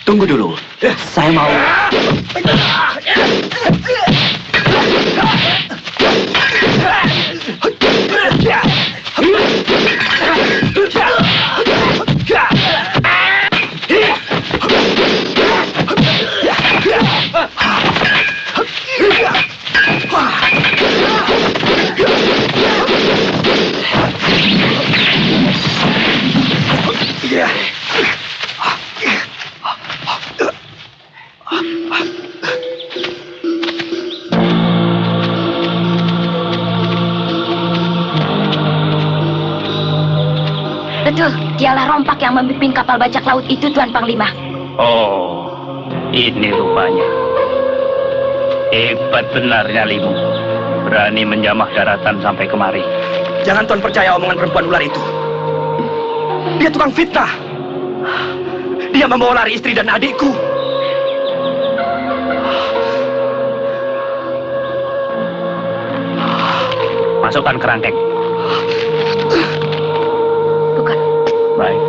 Tunggu dulu. Saya mau... Betul, dialah rompak yang memimpin kapal bajak laut itu, Tuan Panglima. Oh, ini rupanya. Hebat benar nyalimu. Berani menjamah daratan sampai kemari. Jangan Tuan percaya omongan perempuan ular itu. Dia tukang fitnah. Dia membawa lari istri dan adikku. Masukkan kerangkeng. Bukan. Baik.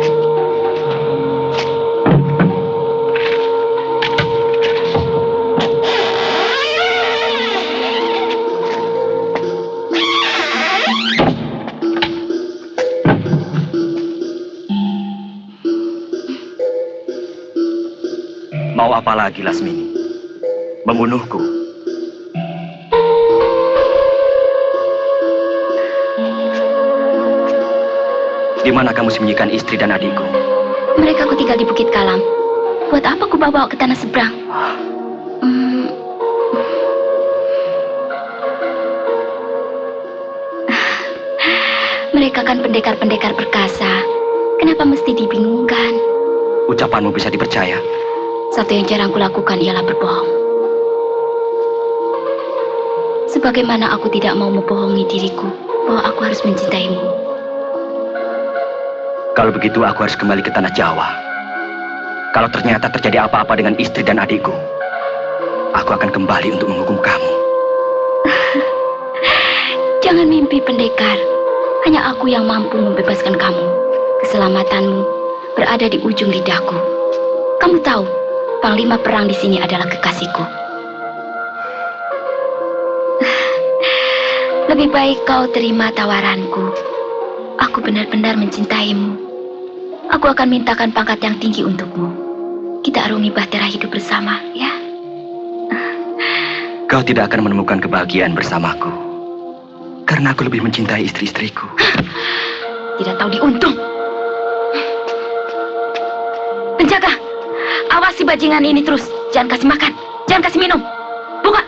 Mau apa lagi, Lasmini? Membunuhku? Di mana kamu sembunyikan istri dan adikku? Mereka ku tinggal di Bukit Kalam. Buat apa ku bawa ke tanah seberang? Mereka kan pendekar-pendekar perkasa. Kenapa mesti dibingungkan? Ucapanmu bisa dipercaya. Satu yang jarang kulakukan ialah berbohong. Sebagaimana aku tidak mau membohongi diriku bahwa aku harus mencintaimu. Kalau begitu aku harus kembali ke tanah Jawa. Kalau ternyata terjadi apa-apa dengan istri dan adikku, aku akan kembali untuk menghukum kamu. Jangan mimpi, pendekar. Hanya aku yang mampu membebaskan kamu. Keselamatanmu berada di ujung lidahku. Kamu tahu, Panglima perang di sini adalah kekasihku. Lebih baik kau terima tawaranku. Aku benar-benar mencintaimu. Aku akan mintakan pangkat yang tinggi untukmu. Kita arungi bahtera hidup bersama, ya? Kau tidak akan menemukan kebahagiaan bersamaku. Karena aku lebih mencintai istri-istriku. Tidak tahu diuntung. Penjaga, awasi bajingan ini terus. Jangan kasih makan, jangan kasih minum. Buka.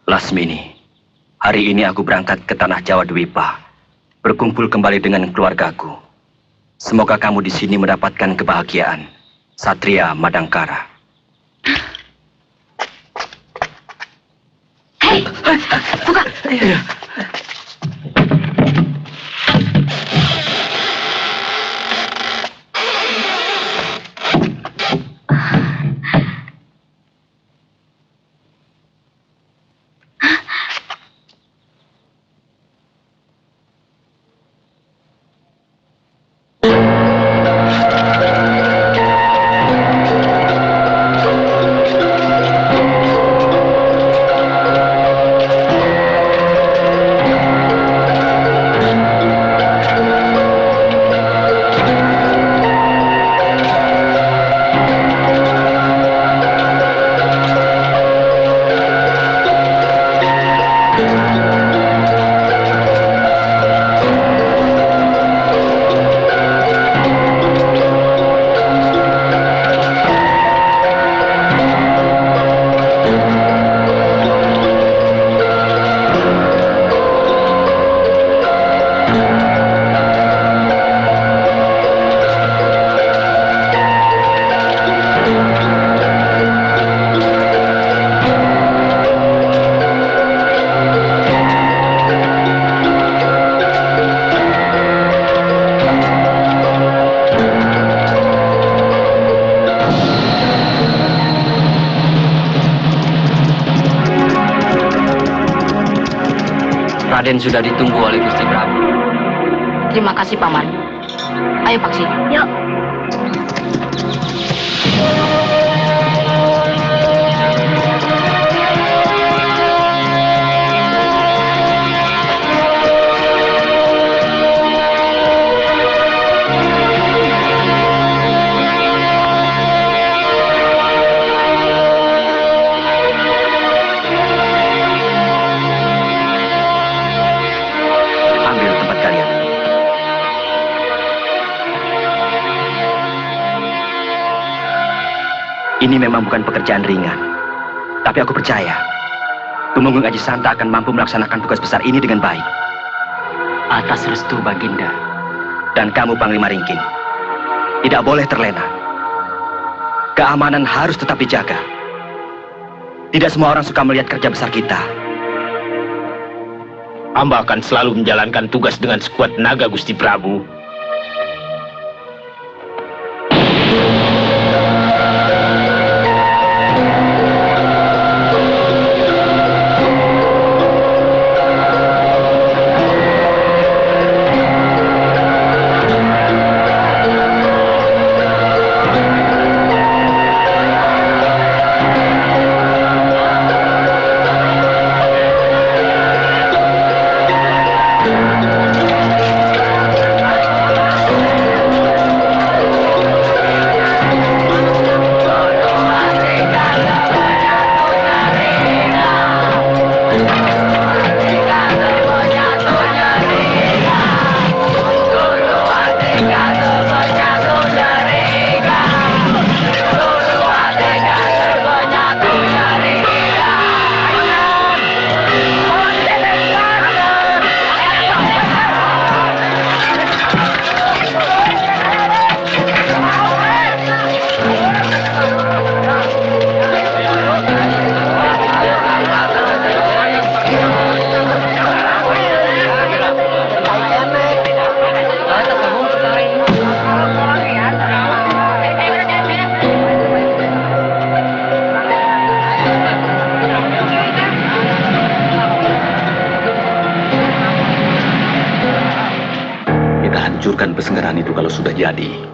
Lasmini, hari ini aku berangkat ke tanah Jawa Dwipa, berkumpul kembali dengan keluargaku. Semoga kamu di sini mendapatkan kebahagiaan. Satria Madangkara. Hei, buka. Raden sudah ditunggu oleh Gusti Prabu. Terima kasih, Paman. Ayo, Paksi. Yuk. Ambil tempat kalian. Ini memang bukan pekerjaan ringan. Tapi aku percaya, Tumenggung Aji Santa akan mampu melaksanakan tugas besar ini dengan baik. Atas restu Baginda. Dan kamu, Panglima Ringking, tidak boleh terlena. Keamanan harus tetap dijaga. Tidak semua orang suka melihat kerja besar kita. Hamba akan selalu menjalankan tugas dengan sekuat tenaga, Gusti Prabu. Hancurkan Pesenggaran itu kalau sudah jadi.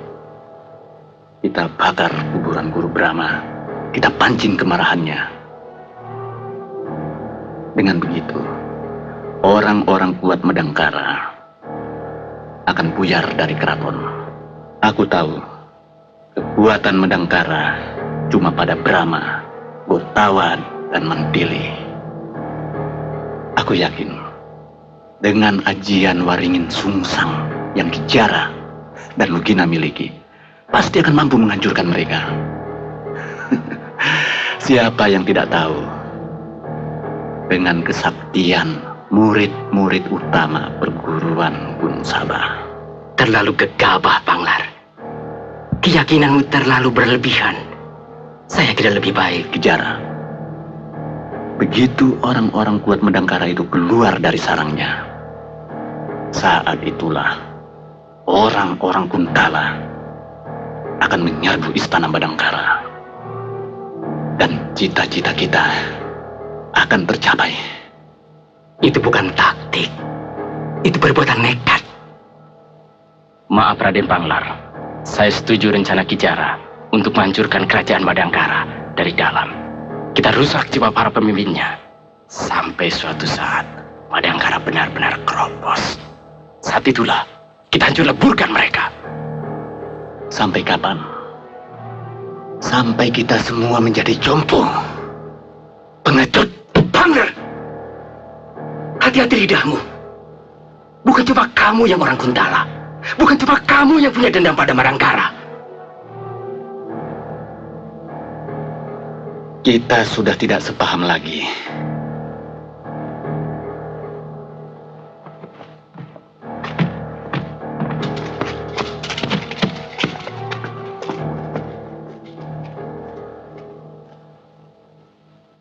Kita bakar kuburan Guru Brahma. Kita pancing kemarahannya. Dengan begitu, orang-orang kuat Madangkara akan buyar dari keraton. Aku tahu, kekuatan Madangkara cuma pada Brahma, Gotawan, dan Mantili. Aku yakin, dengan ajian Waringin Sungsang yang Kijara dan Lugina miliki, pasti akan mampu menghancurkan mereka. Siapa yang tidak tahu, dengan kesaktian murid-murid utama perguruan Gunung Sabah. Terlalu gegabah, Panglar. Keyakinanmu terlalu berlebihan. Saya kira lebih baik. Kijara, begitu orang-orang kuat Madangkara itu keluar dari sarangnya, saat itulah orang-orang Kuntala akan menyerbu istana Madangkara. Dan cita-cita kita akan tercapai. Itu bukan taktik. Itu perbuatan nekat. Maaf, Raden Panglar. Saya setuju rencana Kijara untuk menghancurkan kerajaan Madangkara dari dalam. Kita rusak jiwa para pemimpinnya. Sampai suatu saat Madangkara benar-benar keropos. Saat itulah kita hancur leburkan mereka. Sampai kapan? Sampai kita semua menjadi jompo. Pengecut, Panglar! Hati-hati lidahmu. Bukan cuma kamu yang orang Kuntala. Bukan cuma kamu yang punya dendam pada Madangkara. Kita sudah tidak sepaham lagi.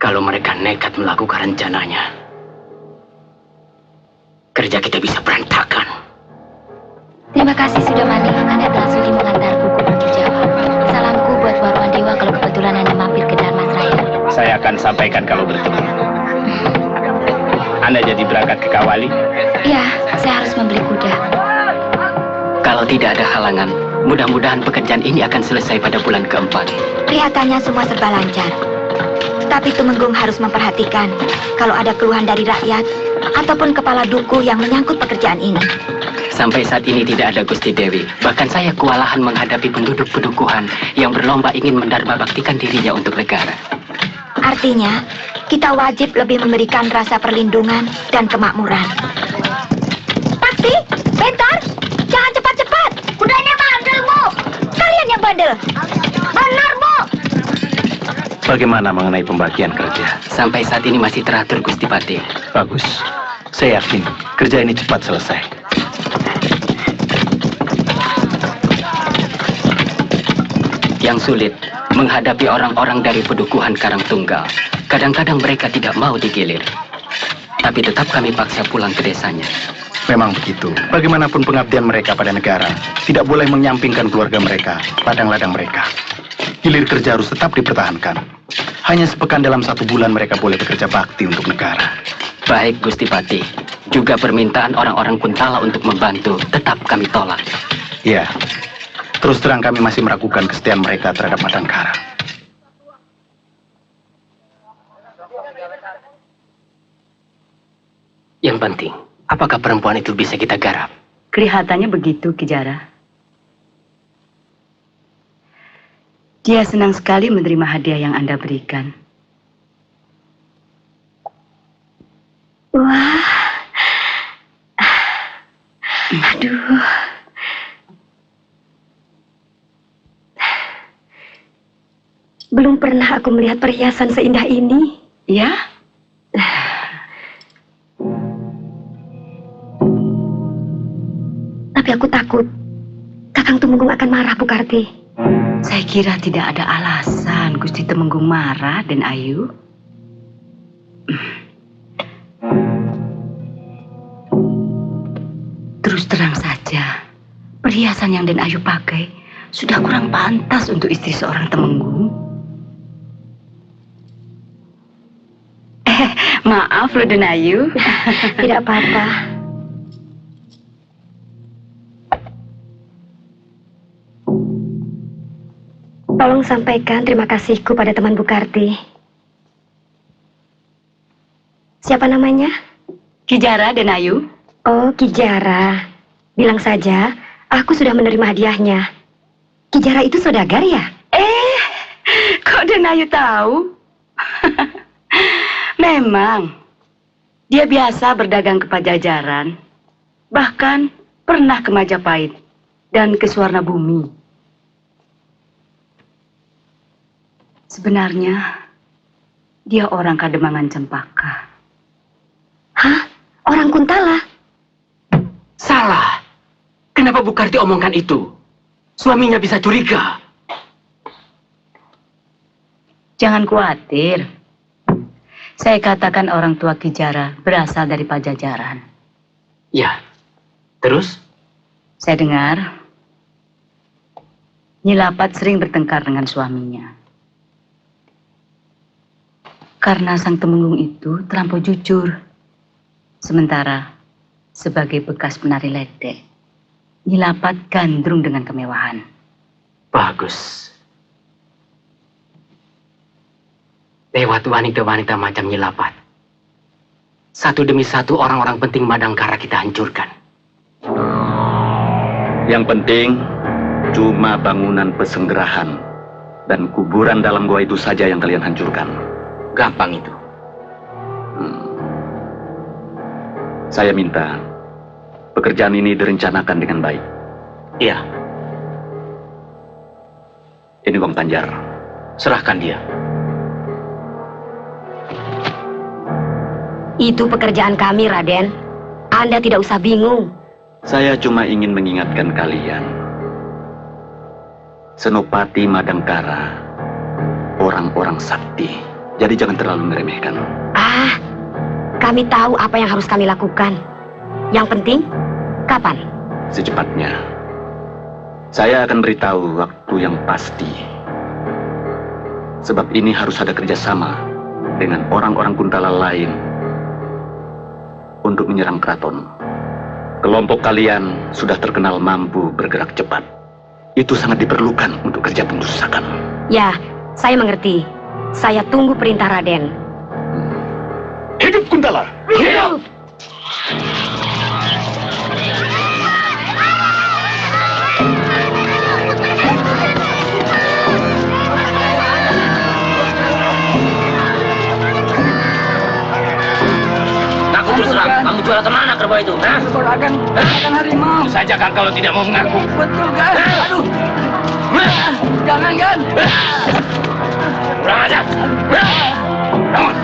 Kalau mereka nekat melakukan rencananya, kerja kita bisa berantakan. Terima kasih sudah Mani. Anda telah sudi mengantarku ke Bukit Jawa. Salamku buat Waruan Dewa kalau kebetulan Anda mampir ke Dharmasraya. Saya akan sampaikan kalau bertemu. Anda jadi berangkat ke Kawali? Ya, saya harus membeli kuda. Kalau tidak ada halangan, mudah-mudahan pekerjaan ini akan selesai pada bulan keempat. Kelihatannya semua serba lancar. Tapi Tumenggung harus memperhatikan kalau ada keluhan dari rakyat ataupun kepala duku yang menyangkut pekerjaan ini. Sampai saat ini tidak ada Gusti Dewi. Bahkan saya kewalahan menghadapi penduduk pedukuhan yang berlomba ingin mendharma baktikan dirinya untuk negara. Artinya, kita wajib lebih memberikan rasa perlindungan dan kemakmuran. Taksi, bentar! Jangan cepat-cepat! Kudanya bandel, Bu! Kalian yang bandel! Benar, Bu! Bagaimana mengenai pembagian kerja? Sampai saat ini masih teratur, Gusti Pati. Bagus. Saya yakin kerja ini cepat selesai. Yang sulit menghadapi orang-orang dari pedukuhan Karangtunggal. Kadang-kadang mereka tidak mau digilir. Tapi tetap kami paksa pulang ke desanya. Memang begitu. Bagaimanapun pengabdian mereka pada negara, tidak boleh menyampingkan keluarga mereka, ladang-ladang mereka. Hilir kerja harus tetap dipertahankan. Hanya sepekan dalam 1 bulan mereka boleh bekerja bakti untuk negara. Baik, Gusti Pati. Juga permintaan orang-orang Kuntala untuk membantu tetap kami tolak. Ya, terus terang kami masih meragukan kesetiaan mereka terhadap Madangkara. Yang penting, apakah perempuan itu bisa kita garap? Kelihatannya begitu, Ki Jara. Dia senang sekali menerima hadiah yang Anda berikan. Wah. Aduh. Belum pernah aku melihat perhiasan seindah ini. Ya? Tapi aku takut Kakang Tumenggung akan marah, Bu Karti. Saya kira tidak ada alasan Gusti Tumenggung marah, Den Ayu. Terus terang saja, perhiasan yang Den Ayu pakai sudah kurang pantas untuk istri seorang Temenggung. Maaf loh, Den Ayu. Tidak apa-apa. Tolong sampaikan terima kasihku pada teman Bu Karti. Siapa namanya? Ki Jara, Den Ayu. Oh, Ki Jara. Bilang saja, aku sudah menerima hadiahnya. Ki Jara itu saudagar ya? Kok Den Ayu tahu? Memang, dia biasa berdagang ke Pajajaran. Bahkan pernah ke Majapahit dan ke Suwarnabumi. Sebenarnya, dia orang Kademangan Cempaka. Hah? Orang Kuntala? Salah. Kenapa Bu Karti omongkan itu? Suaminya bisa curiga. Jangan khawatir. Saya katakan orang tua Ki Jara berasal dari Pajajaran. Ya. Terus? Saya dengar Nyi Lapat sering bertengkar dengan suaminya. Karena sang Temenggung itu terlampau jujur. Sementara sebagai bekas penari ledek, Nyi Lapat gandrung dengan kemewahan. Bagus. Lewat wanita-wanita macam Nyi Lapat, satu demi satu orang-orang penting Madangkara kita hancurkan. Yang penting cuma bangunan pesenggerahan dan kuburan dalam gua itu saja yang kalian hancurkan. Gampang itu. Saya minta pekerjaan ini direncanakan dengan baik. Iya. Ini uang Tanjar. Serahkan dia. Itu pekerjaan kami, Raden. Anda tidak usah bingung. Saya cuma ingin mengingatkan kalian. Senopati Madangkara, orang-orang sakti. Jadi jangan terlalu meremehkan. Kami tahu apa yang harus kami lakukan. Yang penting, kapan? Secepatnya. Saya akan beritahu waktu yang pasti. Sebab ini harus ada kerjasama dengan orang-orang Kuntala lain untuk menyerang keraton. Kelompok kalian sudah terkenal mampu bergerak cepat. Itu sangat diperlukan untuk kerja pengusakan. Ya, saya mengerti. Saya tunggu perintah Raden. Hidup Kuntala! Hidup! Aku terus terang, kamu jual kemana kerbau itu? Akan harimau. Saja kan kalau tidak mau mengaku. Betul kan? Aduh. Jangan kan? Kurang ajar. Bangun.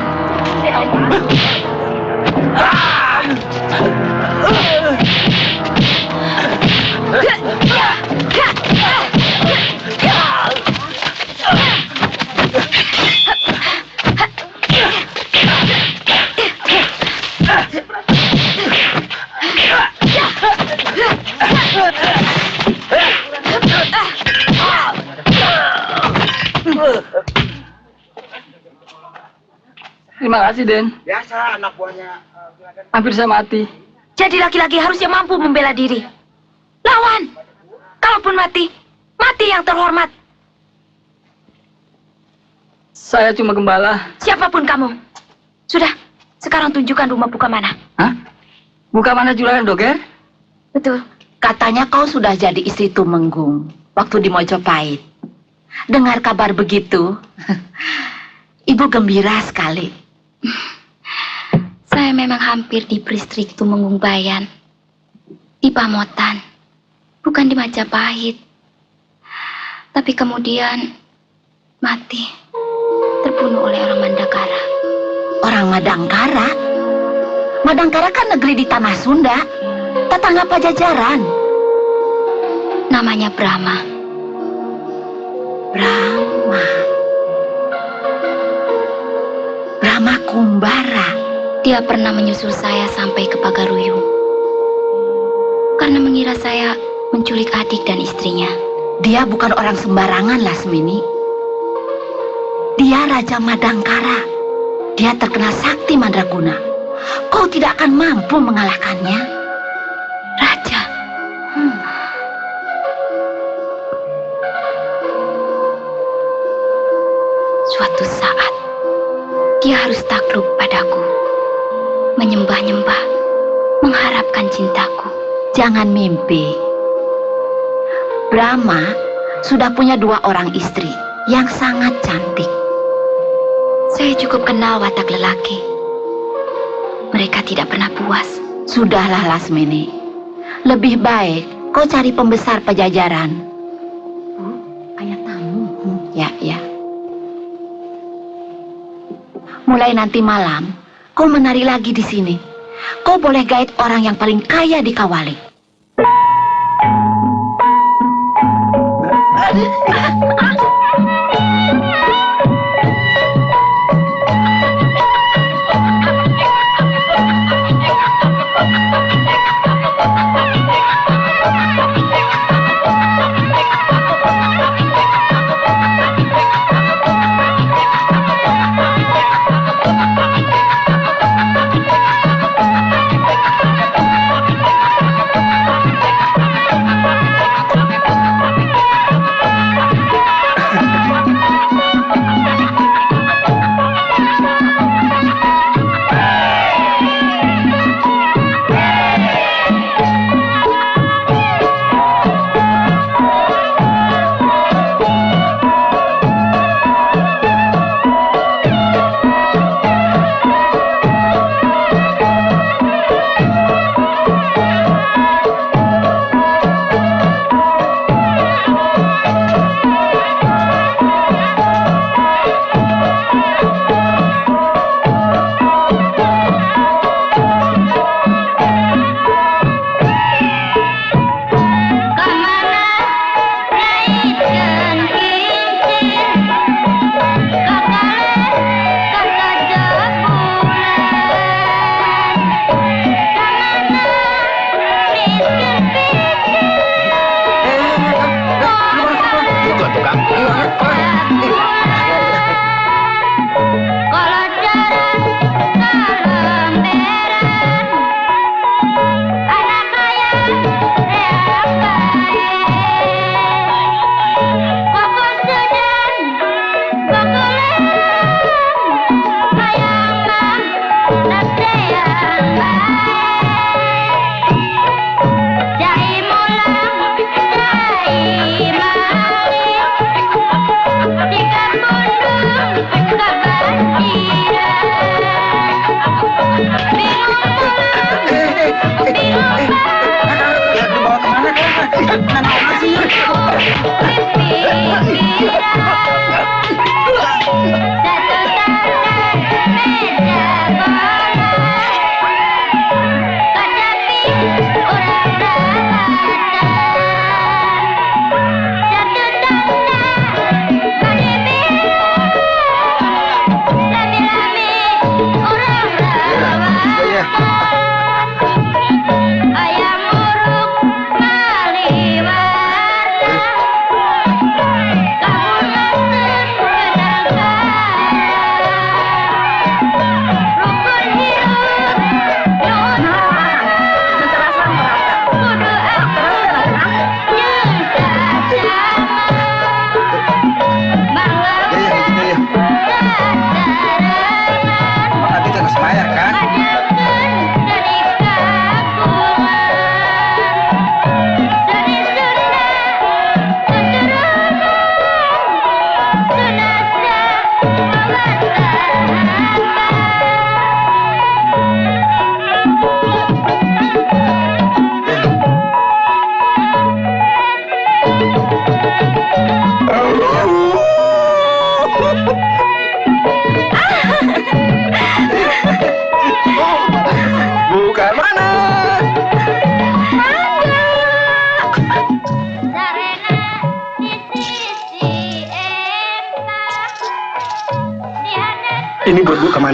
Terima kasih, Den. Biasa anak buahnya. Hampir saya mati. Jadi laki-laki harusnya mampu membela diri. Lawan! Kalaupun mati, mati yang terhormat. Saya cuma gembala. Siapapun kamu. Sudah, sekarang tunjukkan rumah buka mana. Hah? Buka mana juragan, Doger? Betul. Katanya kau sudah jadi istri Tumenggung waktu di Mojopahit. Dengar kabar begitu, ibu gembira sekali. Saya memang hampir di Pristrik Tumenggung Bayan. Di Pamotan. Bukan di Majapahit. Tapi kemudian mati. Terbunuh oleh orang Mandangkara. Orang Madangkara? Madangkara kan negeri di tanah Sunda. Tetangga Pajajaran. Namanya Brahma. Brahma. Brahma Kumbara. Dia pernah menyusul saya sampai ke Pagaruyung. Karena mengira saya menculik adik dan istrinya. Dia bukan orang sembarangan, Lasmini. Dia Raja Madangkara. Dia terkenal sakti mandraguna. Kau tidak akan mampu mengalahkannya. Raja. Suatu saat, dia harus takluk padaku. Menyembah-nyembah, mengharapkan cintaku. Jangan mimpi. Brahma sudah punya 2 orang istri yang sangat cantik. Saya cukup kenal watak lelaki. Mereka tidak pernah puas. Sudahlah, Lasmini. Lebih baik kau cari pembesar Pajajaran. Bu, ayah tamu. Ya. Mulai nanti malam, kau menari lagi di sini. Kau boleh gaet orang yang paling kaya di Kawali.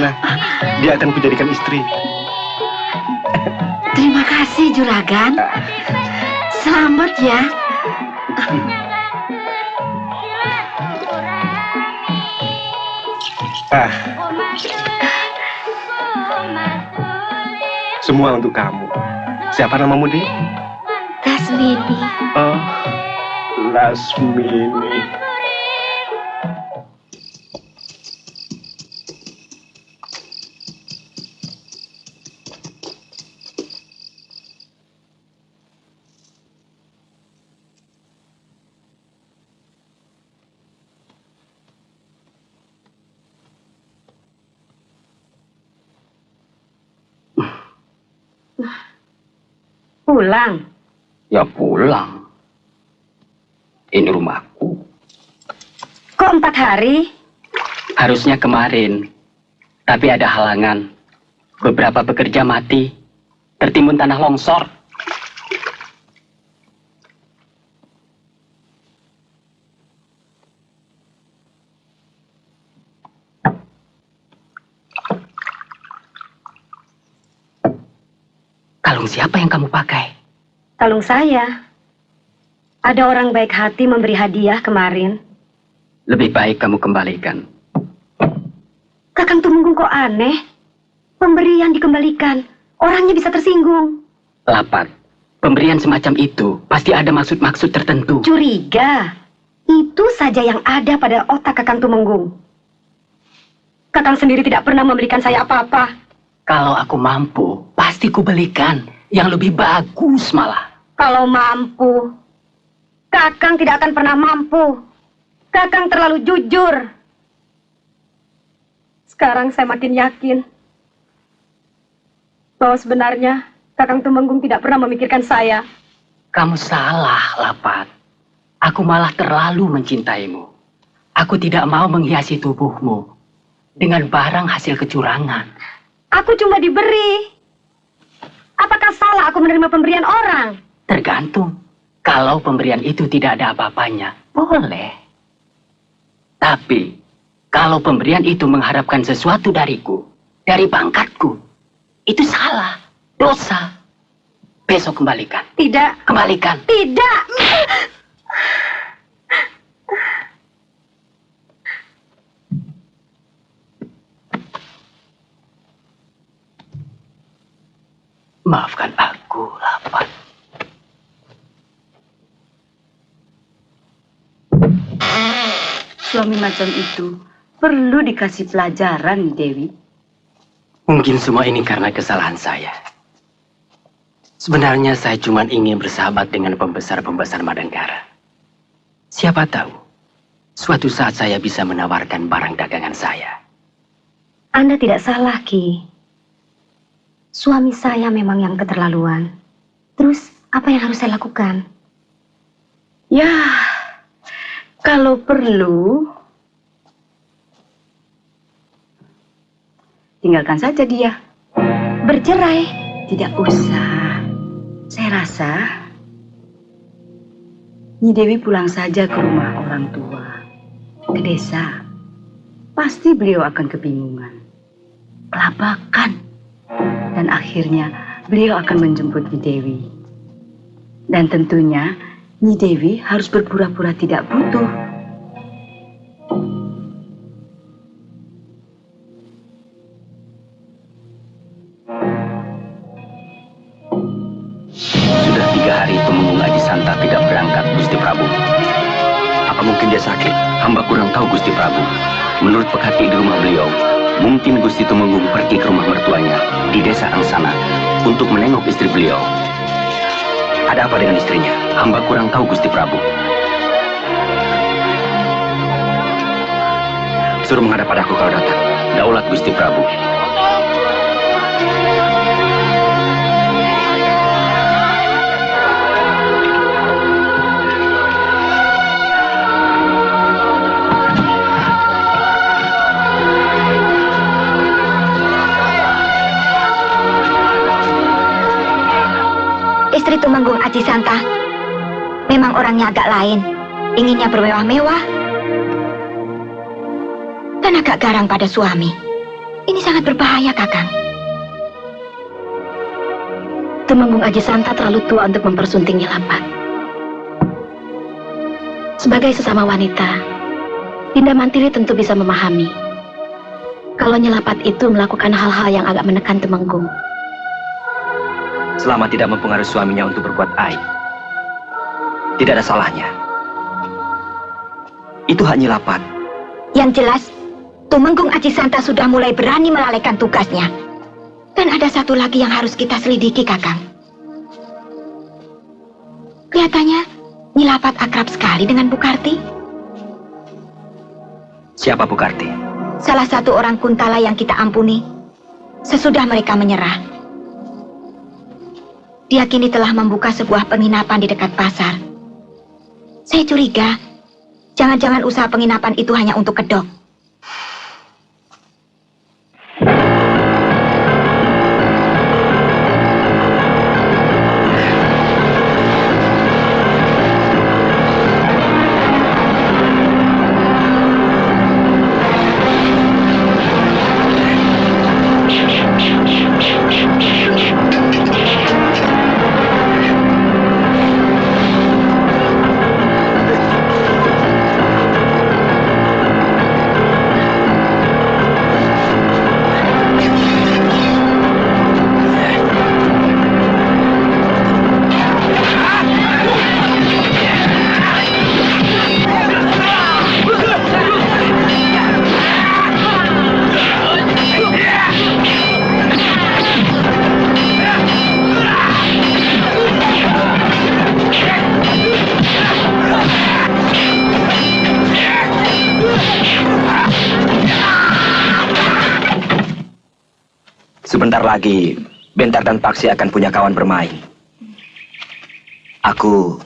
sana. Dia akan kujadikan istri. Terima kasih, Juragan. Selamat ya. Semua untuk kamu. Siapa namamu, Dek? Lasmini. Oh, Lasmini. Pulang. Ya pulang. Ini rumahku. Kok 4 hari? Harusnya kemarin. Tapi ada halangan. Beberapa pekerja mati. Tertimbun tanah longsor. Kalung siapa yang kamu pakai? Kalung saya. Ada orang baik hati memberi hadiah kemarin. Lebih baik kamu kembalikan. Kakang Tumenggung kok aneh? Pemberian dikembalikan. Orangnya bisa tersinggung. Lapat. Pemberian semacam itu pasti ada maksud-maksud tertentu. Curiga. Itu saja yang ada pada otak Kakang Tumenggung. Kakang sendiri tidak pernah memberikan saya apa-apa. Kalau aku mampu, pasti ku belikan yang lebih bagus malah. Kalau mampu, Kakang tidak akan pernah mampu. Kakang terlalu jujur. Sekarang saya makin yakin bahwa sebenarnya Kakang Tumenggung tidak pernah memikirkan saya. Kamu salah, Lapat. Aku malah terlalu mencintaimu. Aku tidak mau menghiasi tubuhmu dengan barang hasil kecurangan. Aku cuma diberi. Apakah salah aku menerima pemberian orang? Tergantung. Kalau pemberian itu tidak ada apa-apanya, boleh. Tapi, kalau pemberian itu mengharapkan sesuatu dariku, dari pangkatku, itu salah, dosa. Besok kembalikan. Tidak. Kembalikan. Tidak. Maafkan aku, Lapat. Suami macam itu perlu dikasih pelajaran, Dewi. Mungkin semua ini karena kesalahan saya. Sebenarnya saya cuma ingin bersahabat dengan pembesar-pembesar Madangkara. Siapa tahu, suatu saat saya bisa menawarkan barang dagangan saya. Anda tidak salah, Ki. Suami saya memang yang keterlaluan. Terus, apa yang harus saya lakukan? Ya, kalau perlu, tinggalkan saja dia. Bercerai? Tidak usah. Saya rasa Nyi Dewi pulang saja ke rumah orang tua, ke desa. Pasti beliau akan kebingungan, kelabakan. Dan akhirnya beliau akan menjemput Nyi Dewi. Dan tentunya Nyi Dewi harus berpura-pura tidak butuh. Sudah 3 hari Tumenggung Aji Santa tidak berangkat, Gusti Prabu. Apa mungkin dia sakit? Hamba kurang tahu, Gusti Prabu. Menurut Pekati di rumah beliau, mungkin Gusti Tumenggung pergi ke rumah mertuanya di desa Angsana untuk menengok istri beliau. Ada apa dengan istrinya? Hamba kurang tahu, Gusti Prabu. Suruh menghadap padaku kalau datang. Daulat, Gusti Prabu. Istri Tumenggung Aji Santa memang orangnya agak lain. Inginnya bermewah-mewah dan agak garang pada suami. Ini sangat berbahaya, Kakang. Temenggung Aji Santa terlalu tua untuk mempersunting Nyelapat. Sebagai sesama wanita, Dinda Mantili tentu bisa memahami kalau Nyelapat itu melakukan hal-hal yang agak menekan Temenggung. Selama tidak mempengaruhi suaminya untuk berbuat aib, tidak ada salahnya. Itu hak Nyelapat. Yang jelas, Temenggung Aji Santa sudah mulai berani melalaikan tugasnya. Dan ada satu lagi yang harus kita selidiki, Kakang. Kelihatannya, Nyelapat akrab sekali dengan Bukarti. Siapa Bukarti? Salah satu orang Kuntala yang kita ampuni sesudah mereka menyerah. Dia kini telah membuka sebuah penginapan di dekat pasar. Saya curiga, jangan-jangan usaha penginapan itu hanya untuk kedok. Sebentar lagi, Bentar dan Paksi akan punya kawan bermain. Aku...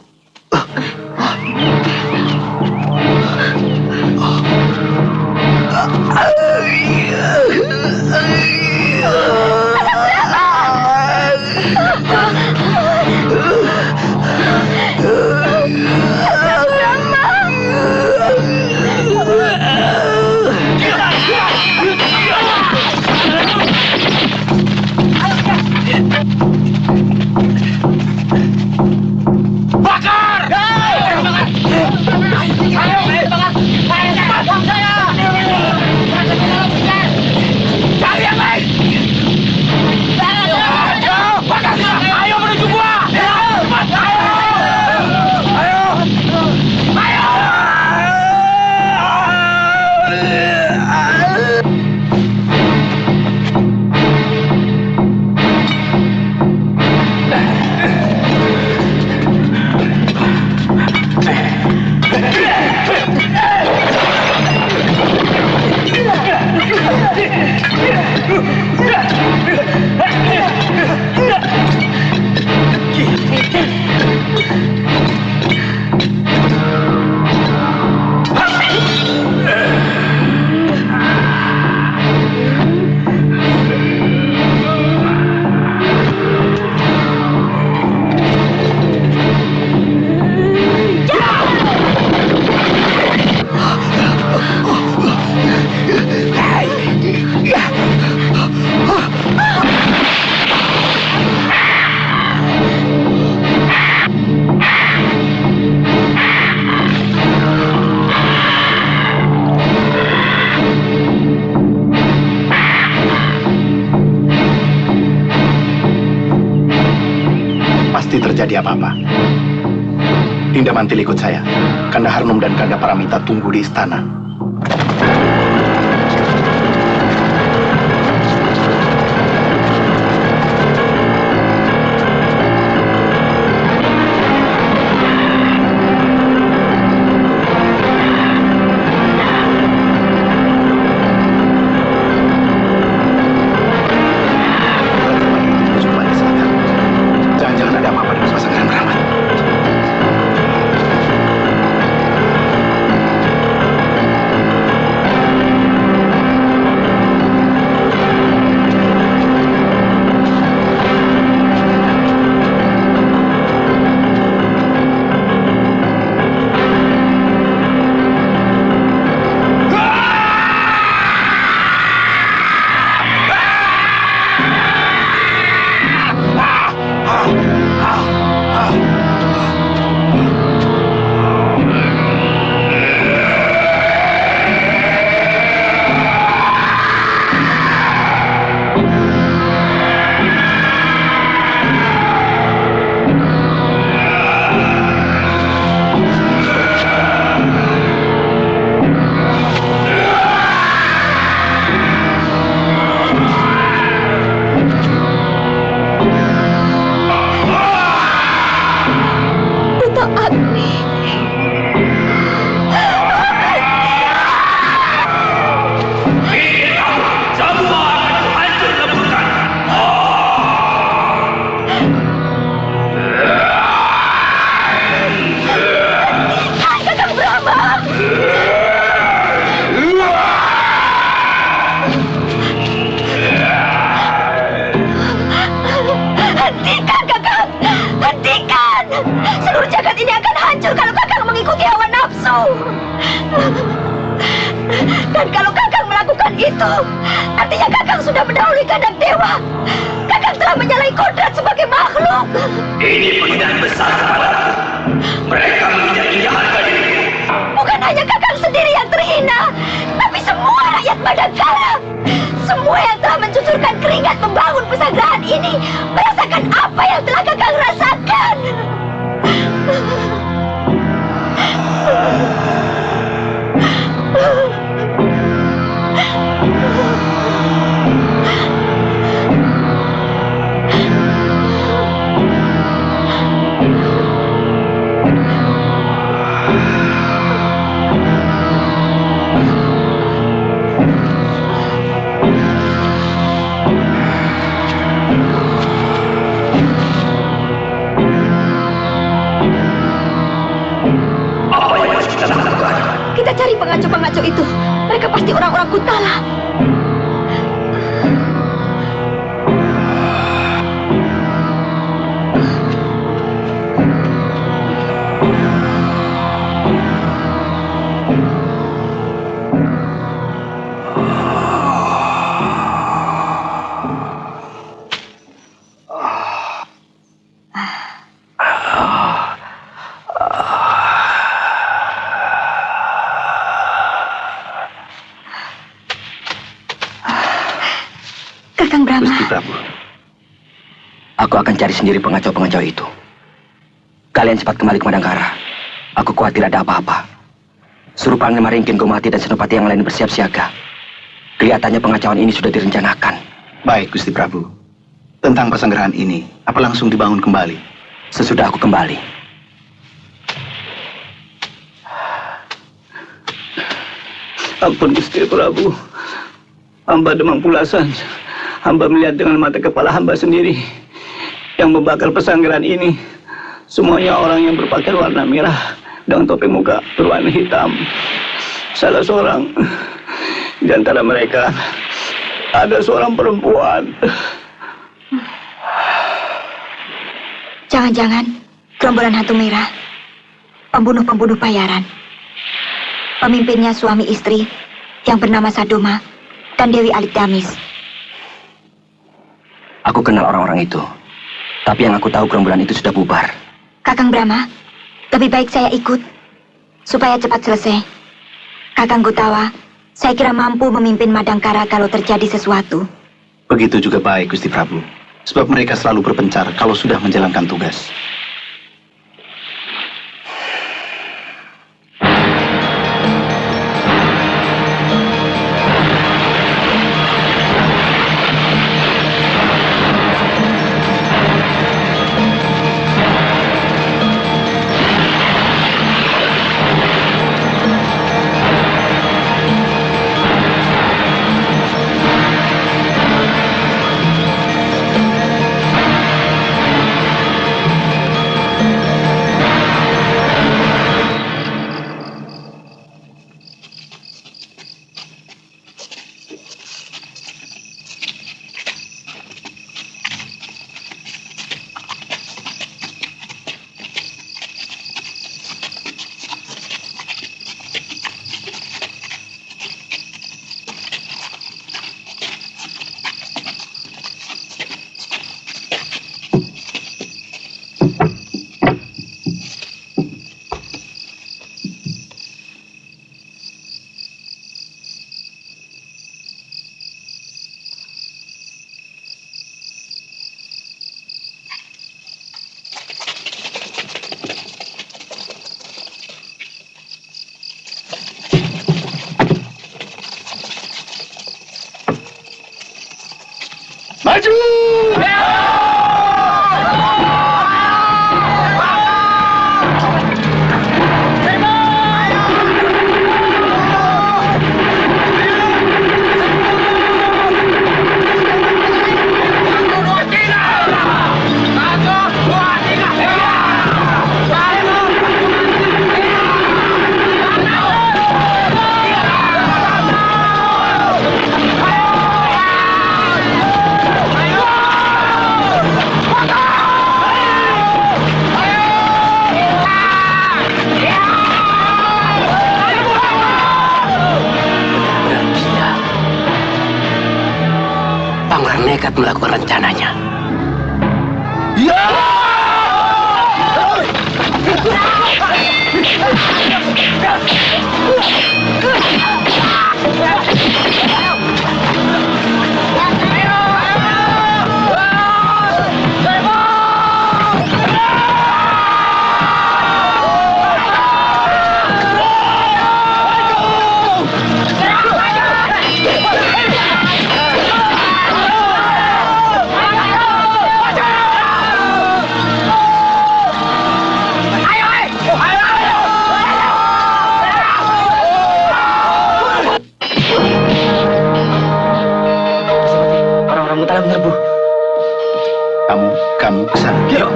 terjadi apa-apa. Dinda Mantili ikut saya. Kanda Harnum dan Kanda Paramita tunggu di istana. itu? Artinya Kakang sudah mendahului kandang dewa. Kakang telah menyalahi kodrat sebagai makhluk. Ini penghinaan besar kepadaku. Mereka menginjak-injak harga diriku. Bukan hanya Kakang sendiri yang terhina, tapi semua rakyat Madangkara. Semua yang telah mencucurkan keringat membangun pesanggerahan ini merasakan apa yang telah Kakang rasakan. Kita cari pengacau-pengacau itu. Mereka pasti orang-orang Kuntala. Kakang Brahma. Gusti Prabu. Aku akan cari sendiri pengacau-pengacau itu. Kalian cepat kembali ke Madangkara. Aku khawatir ada apa-apa. Suruh Panglima Ringkin, Gomati, dan Senopati yang lain bersiap siaga. Kelihatannya pengacauan ini sudah direncanakan. Baik, Gusti Prabu. Tentang pesanggerahan ini, apa langsung dibangun kembali? Sesudah aku kembali. Ampun Gusti Prabu. Hamba Demang Pulasan. Hamba melihat dengan mata kepala hamba sendiri yang membakar pesanggerahan ini. Semuanya orang yang berpakaian warna merah dengan topi muka berwarna hitam. Salah seorang di antara mereka ada seorang perempuan. Jangan-jangan gerombolan hantu merah, pembunuh-pembunuh bayaran. Pemimpinnya suami istri yang bernama Sadoma dan Dewi Alikdamis. Aku kenal orang-orang itu. Tapi yang aku tahu gerombolan itu sudah bubar. Kakang Brahma, lebih baik saya ikut supaya cepat selesai. Kakang Gotawa, saya kira mampu memimpin Madangkara kalau terjadi sesuatu. Begitu juga baik, Gusti Prabu. Sebab mereka selalu berpencar kalau sudah menjalankan tugas. Panglar nekat melakukan rencananya. Kamu kesana. Yuk.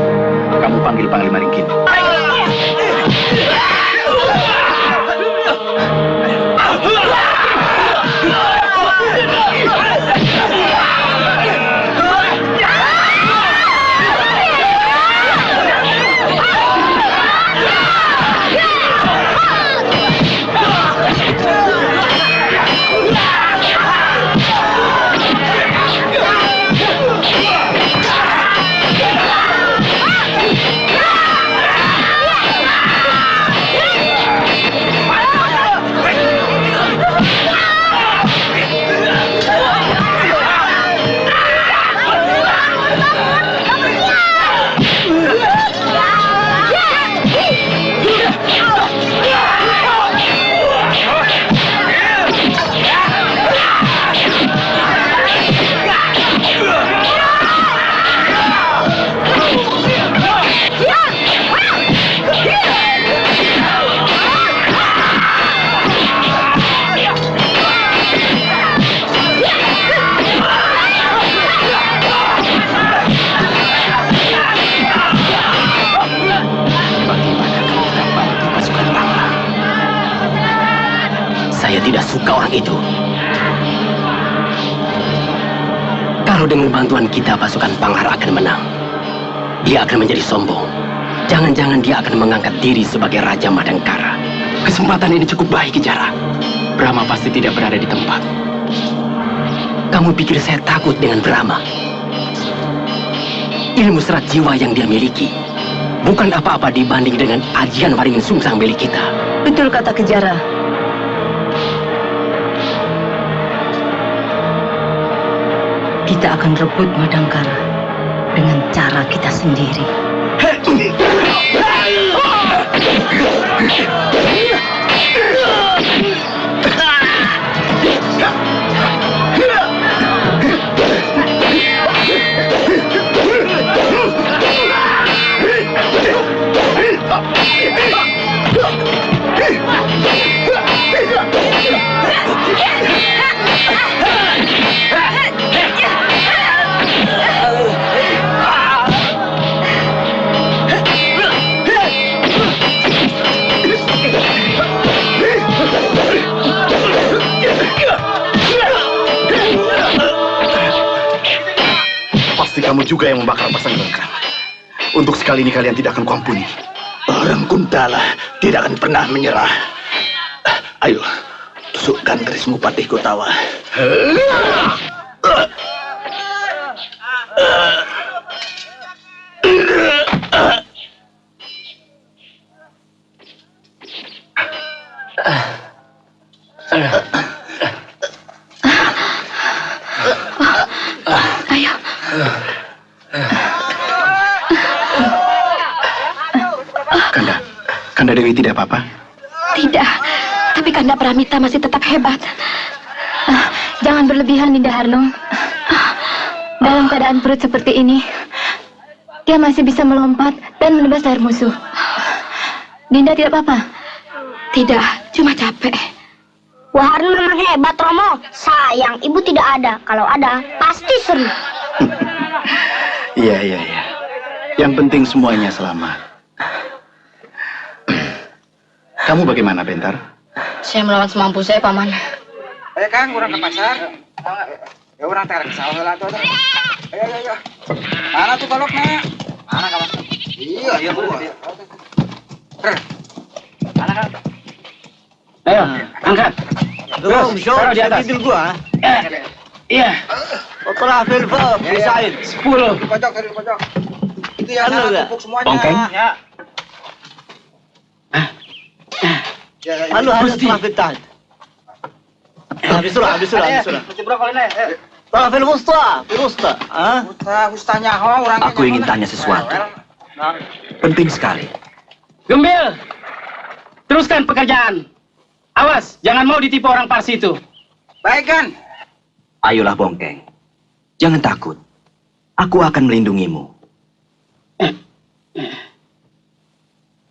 Kamu panggil Panglima Ringkin. Saya tidak suka orang itu. Kalau dengan bantuan kita pasukan Panglar akan menang, dia akan menjadi sombong. Jangan-jangan dia akan mengangkat diri sebagai Raja Madangkara. Kesempatan ini cukup baik, Kijara. Brahma pasti tidak berada di tempat. Kamu pikir saya takut dengan Brahma? Ilmu serat jiwa yang dia miliki bukan apa-apa dibanding dengan ajian Waringin Sungsang milik kita. Betul kata Kijara. Kita akan rebut Madangkara dengan cara kita sendiri. Pasti kamu juga yang membakar pasang bengkram. Untuk sekali ini kalian tidak akan kuampuni. Orang Kuntala tidak akan pernah menyerah. Ayo, tusukkan kerismu Patih Kotawa. Ayo. Kanda Dewi tidak apa-apa? Tidak, tapi Kanda Pramita masih tetap hebat. Jangan berlebihan, Dinda Harlung. Dalam keadaan perut seperti ini, dia masih bisa melompat dan menebas leher musuh. Dinda tidak apa-apa? Tidak, cuma capek. Wah, Harlung memang hebat, Romo. Sayang, ibu tidak ada. Kalau ada, pasti seru. Iya. Yang penting semuanya selamat. Kamu bagaimana, Bentar? Saya melawan semampu saya, Paman. Kang, orang ke pasar. Ya orang tarik ke sawah lah tuh. Ayo. Mana tuh baloknya? Mana kawan? Iya, Bu. Mana kan? Ayo, angkat. Taruh di atas. Gua. Iya. Terakhir, pisahin. 10. Di pojok, di pojok. Itu yang sana tumpuk semuanya. Bongkeng. Ya. Anu harus terakhir tahan. Habis sudah. Macam berapa ini? Terakhir Wusta. Ustanya orangnya. Aku ingin tanya sesuatu. Penting sekali. Gembil, teruskan pekerjaan. Awas, jangan mau ditipu orang Parsi itu. Baik kan? Ayolah Bongkeng. Jangan takut. Aku akan melindungimu.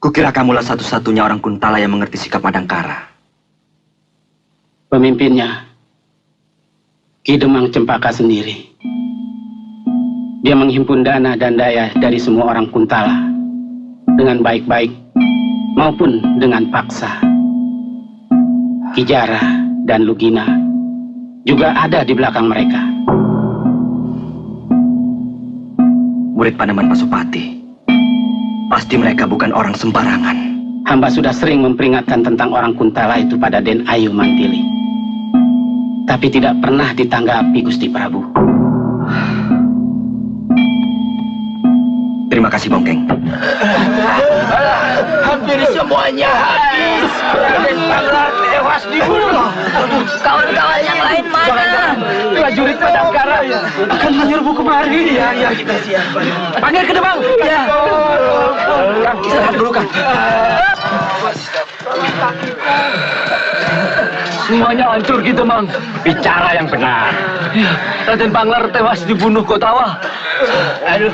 Kukira kamulah satu-satunya orang Kuntala yang mengerti sikap Madangkara. Pemimpinnya, Ki Demang Cempaka sendiri. Dia menghimpun dana dan daya dari semua orang Kuntala. Dengan baik-baik maupun dengan paksa. Ki Jara dan Lugina juga ada di belakang mereka. Murid Panemon Pasupati. Pasti mereka bukan orang sembarangan. Hamba sudah sering memperingatkan tentang orang Kuntala itu pada Den Ayu Mantili. Tapi tidak pernah ditanggapi Gusti Prabu. Terima kasih Bongkeng. Hampir semuanya habis. Raden Panglar tewas dibunuh. Kawan-kawan yang lain mana? Prajurit Madangkara akan menyerbu kemari. Ya, kita siap. Panggil ke Demang. Ya. Kang, istirahat dulu, Kang. Semuanya hancur gitu, Mang. Bicara yang benar. Ya, Raden Panglar tewas dibunuh kau tahu. Aduh,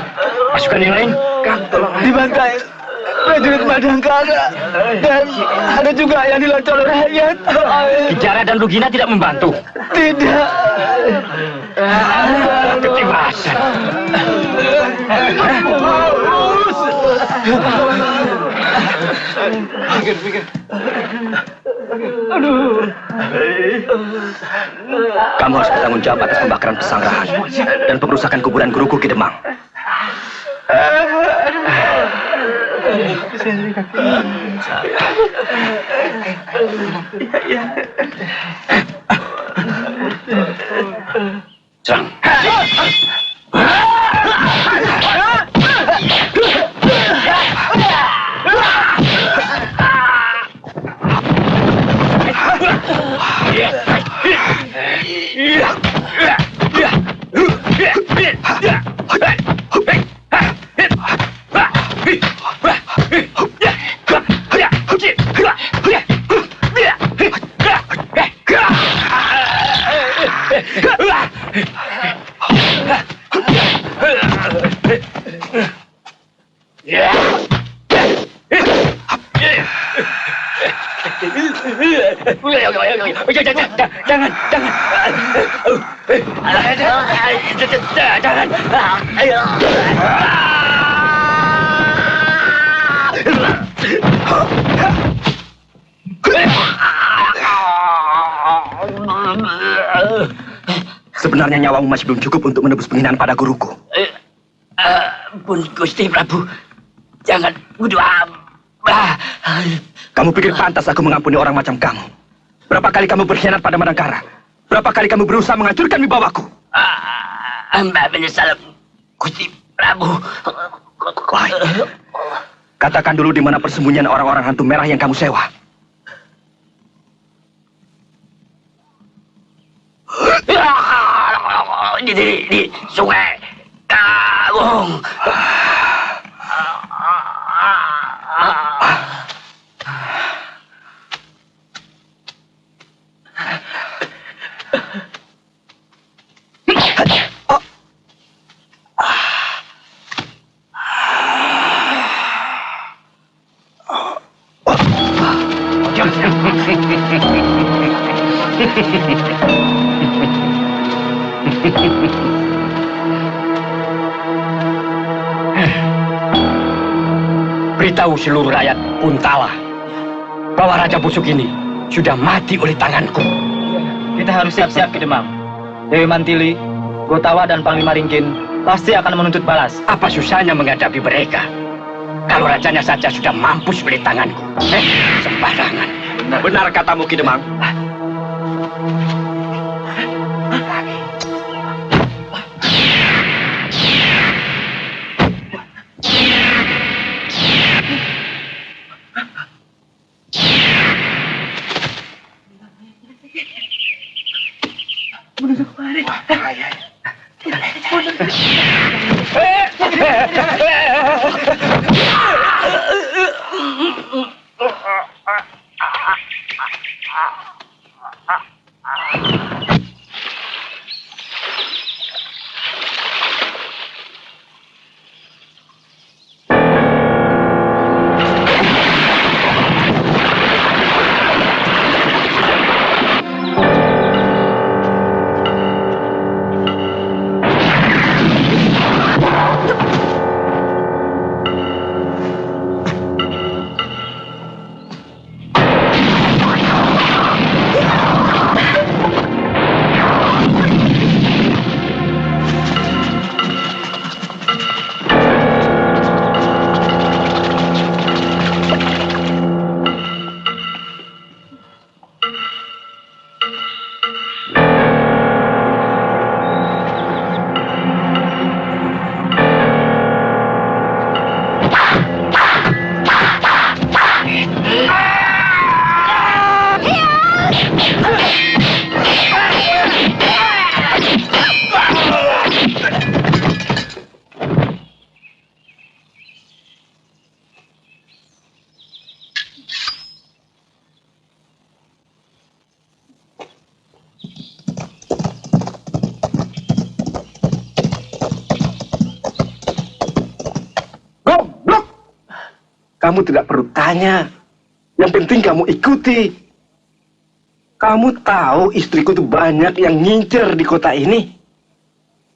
Pasukan yang lain. Kang, tolong. Dibantai prajurit Madangkara dan ada juga yang dilacak oleh rakyat. Ki Jara dan Lugina tidak membantu. Tidak. Ketimasan. Pikir. Aduh. Kamu harus bertanggung jawab atas pembakaran pesanggrahan dan pengerusakan kuburan guruku Ki Demang. Serang. Sebenarnya nyawamu masih belum cukup untuk menebus penghinaan pada guruku. Ampun Gusti Prabu, jangan bunuh hamba. Kamu pikir pantas aku mengampuni orang macam kamu? Berapa kali kamu berkhianat pada Madangkara? Berapa kali kamu berusaha menghancurkan wibawaku? Hamba menyesal Gusti Prabu. Baik. Katakan dulu di mana persembunyian orang-orang hantu merah yang kamu sewa. Di Sungai Kawung. Beritahu seluruh rakyat Kuntala bahwa Raja Busuk ini sudah mati oleh tanganku. Kita harus siap-siap Ki Demang. Dewi Mantili, Gotawa dan Panglima Ringkin pasti akan menuntut balas. Apa susahnya menghadapi mereka? Kalau rajanya saja sudah mampus oleh tanganku. Sembarangan. Benar katamu Ki Demang. Kamu tidak perlu tanya. Yang penting kamu ikuti. Kamu tahu istriku tuh banyak yang ngincer di kota ini.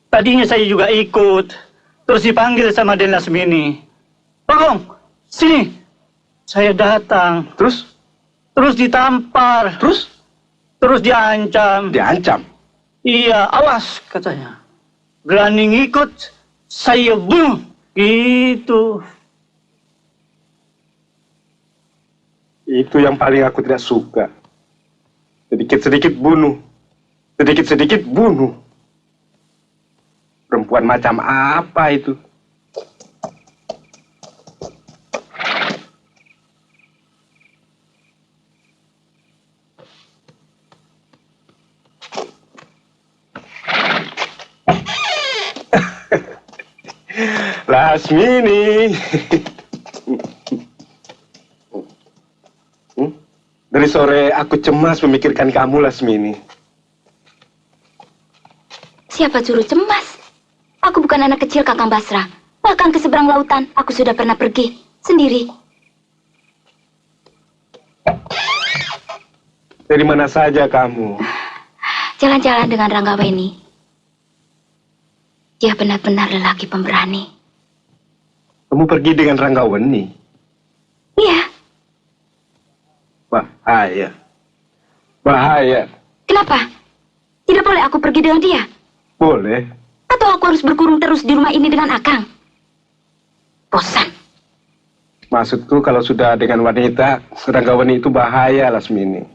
Tadinya saya juga ikut. Terus dipanggil sama Den Lasmini. Bagong, sini. Saya datang. Terus? Terus ditampar. Terus? Terus diancam. Diancam? Iya, awas katanya. Berani ngikut, saya bunuh. Gitu. Itu yang paling aku tidak suka. Sedikit-sedikit bunuh. Sedikit-sedikit bunuh. Perempuan macam apa itu? Lasmini. Dari sore aku cemas memikirkan kamu, Lasmini. Siapa suruh cemas? Aku bukan anak kecil, Kakang Basra. Bahkan ke seberang lautan, aku sudah pernah pergi sendiri. Dari mana saja kamu? Jalan-jalan dengan Ranggaweni. Dia benar-benar lelaki pemberani. Kamu pergi dengan Ranggaweni? Iya. Bahaya. Bahaya. Kenapa? Tidak boleh aku pergi dengan dia? Boleh. Atau aku harus berkurung terus di rumah ini dengan Akang? Bosan. Maksudku kalau sudah dengan wanita, Ranggaweni itu bahaya, Lasmini.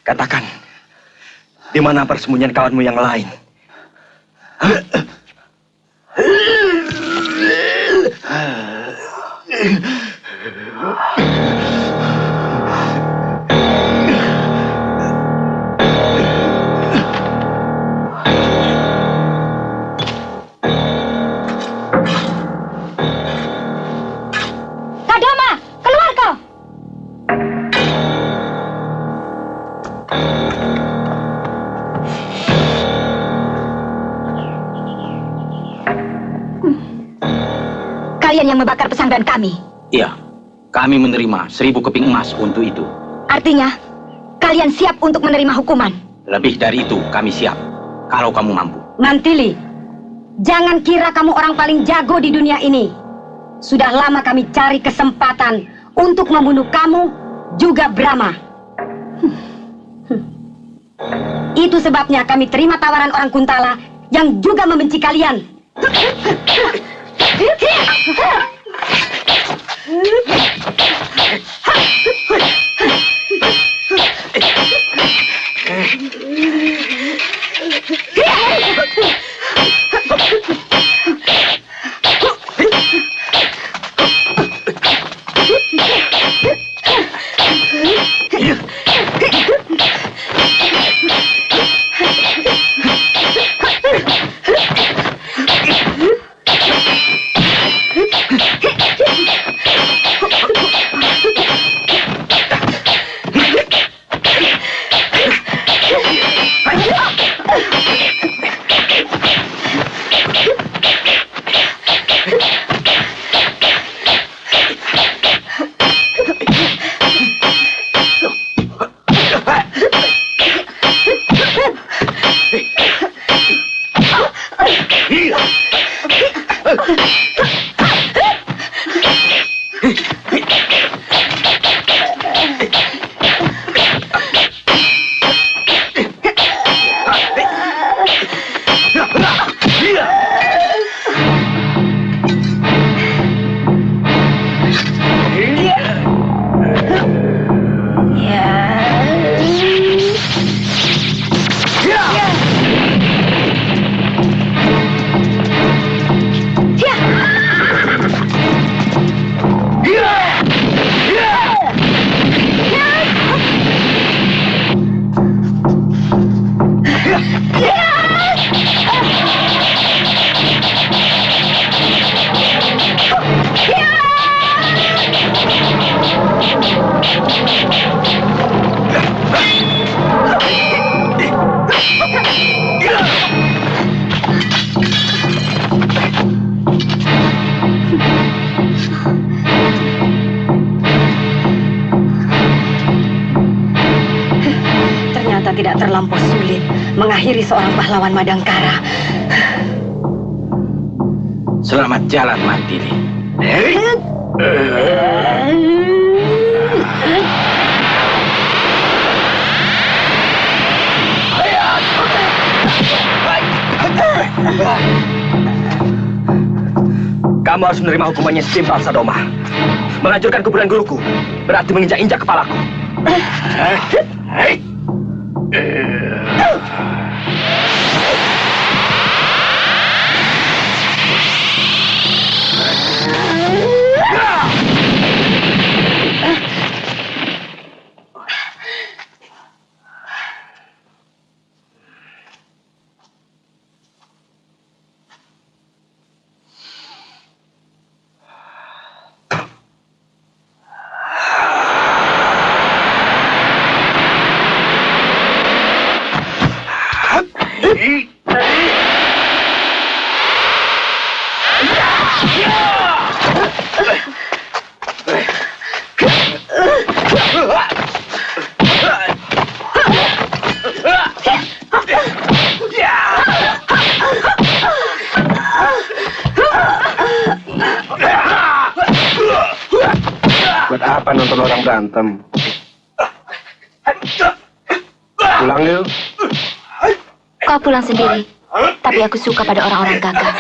Katakan, di mana persembunyian kawanmu yang lain? Kadama, keluar kalian yang membakar pesanggrahan kami? Iya, kami menerima 1000 keping emas untuk itu. Artinya, kalian siap untuk menerima hukuman? Lebih dari itu, kami siap. Kalau kamu mampu. Mantili, jangan kira kamu orang paling jago di dunia ini. Sudah lama kami cari kesempatan untuk membunuh kamu, juga Brahma. Itu sebabnya kami terima tawaran orang Kuntala yang juga membenci kalian. Ternyata tidak terlampau sulit mengakhiri seorang pahlawan Madangkara. Selamat jalan, Mantili. Kamu harus menerima hukumannya setimpal, Sadoma. Menghancurkan kuburan guruku berarti menginjak-injak kepalaku. Buat apa nonton orang berantem? Pulang yuk. Kau pulang sendiri, tapi aku suka pada orang-orang gagah.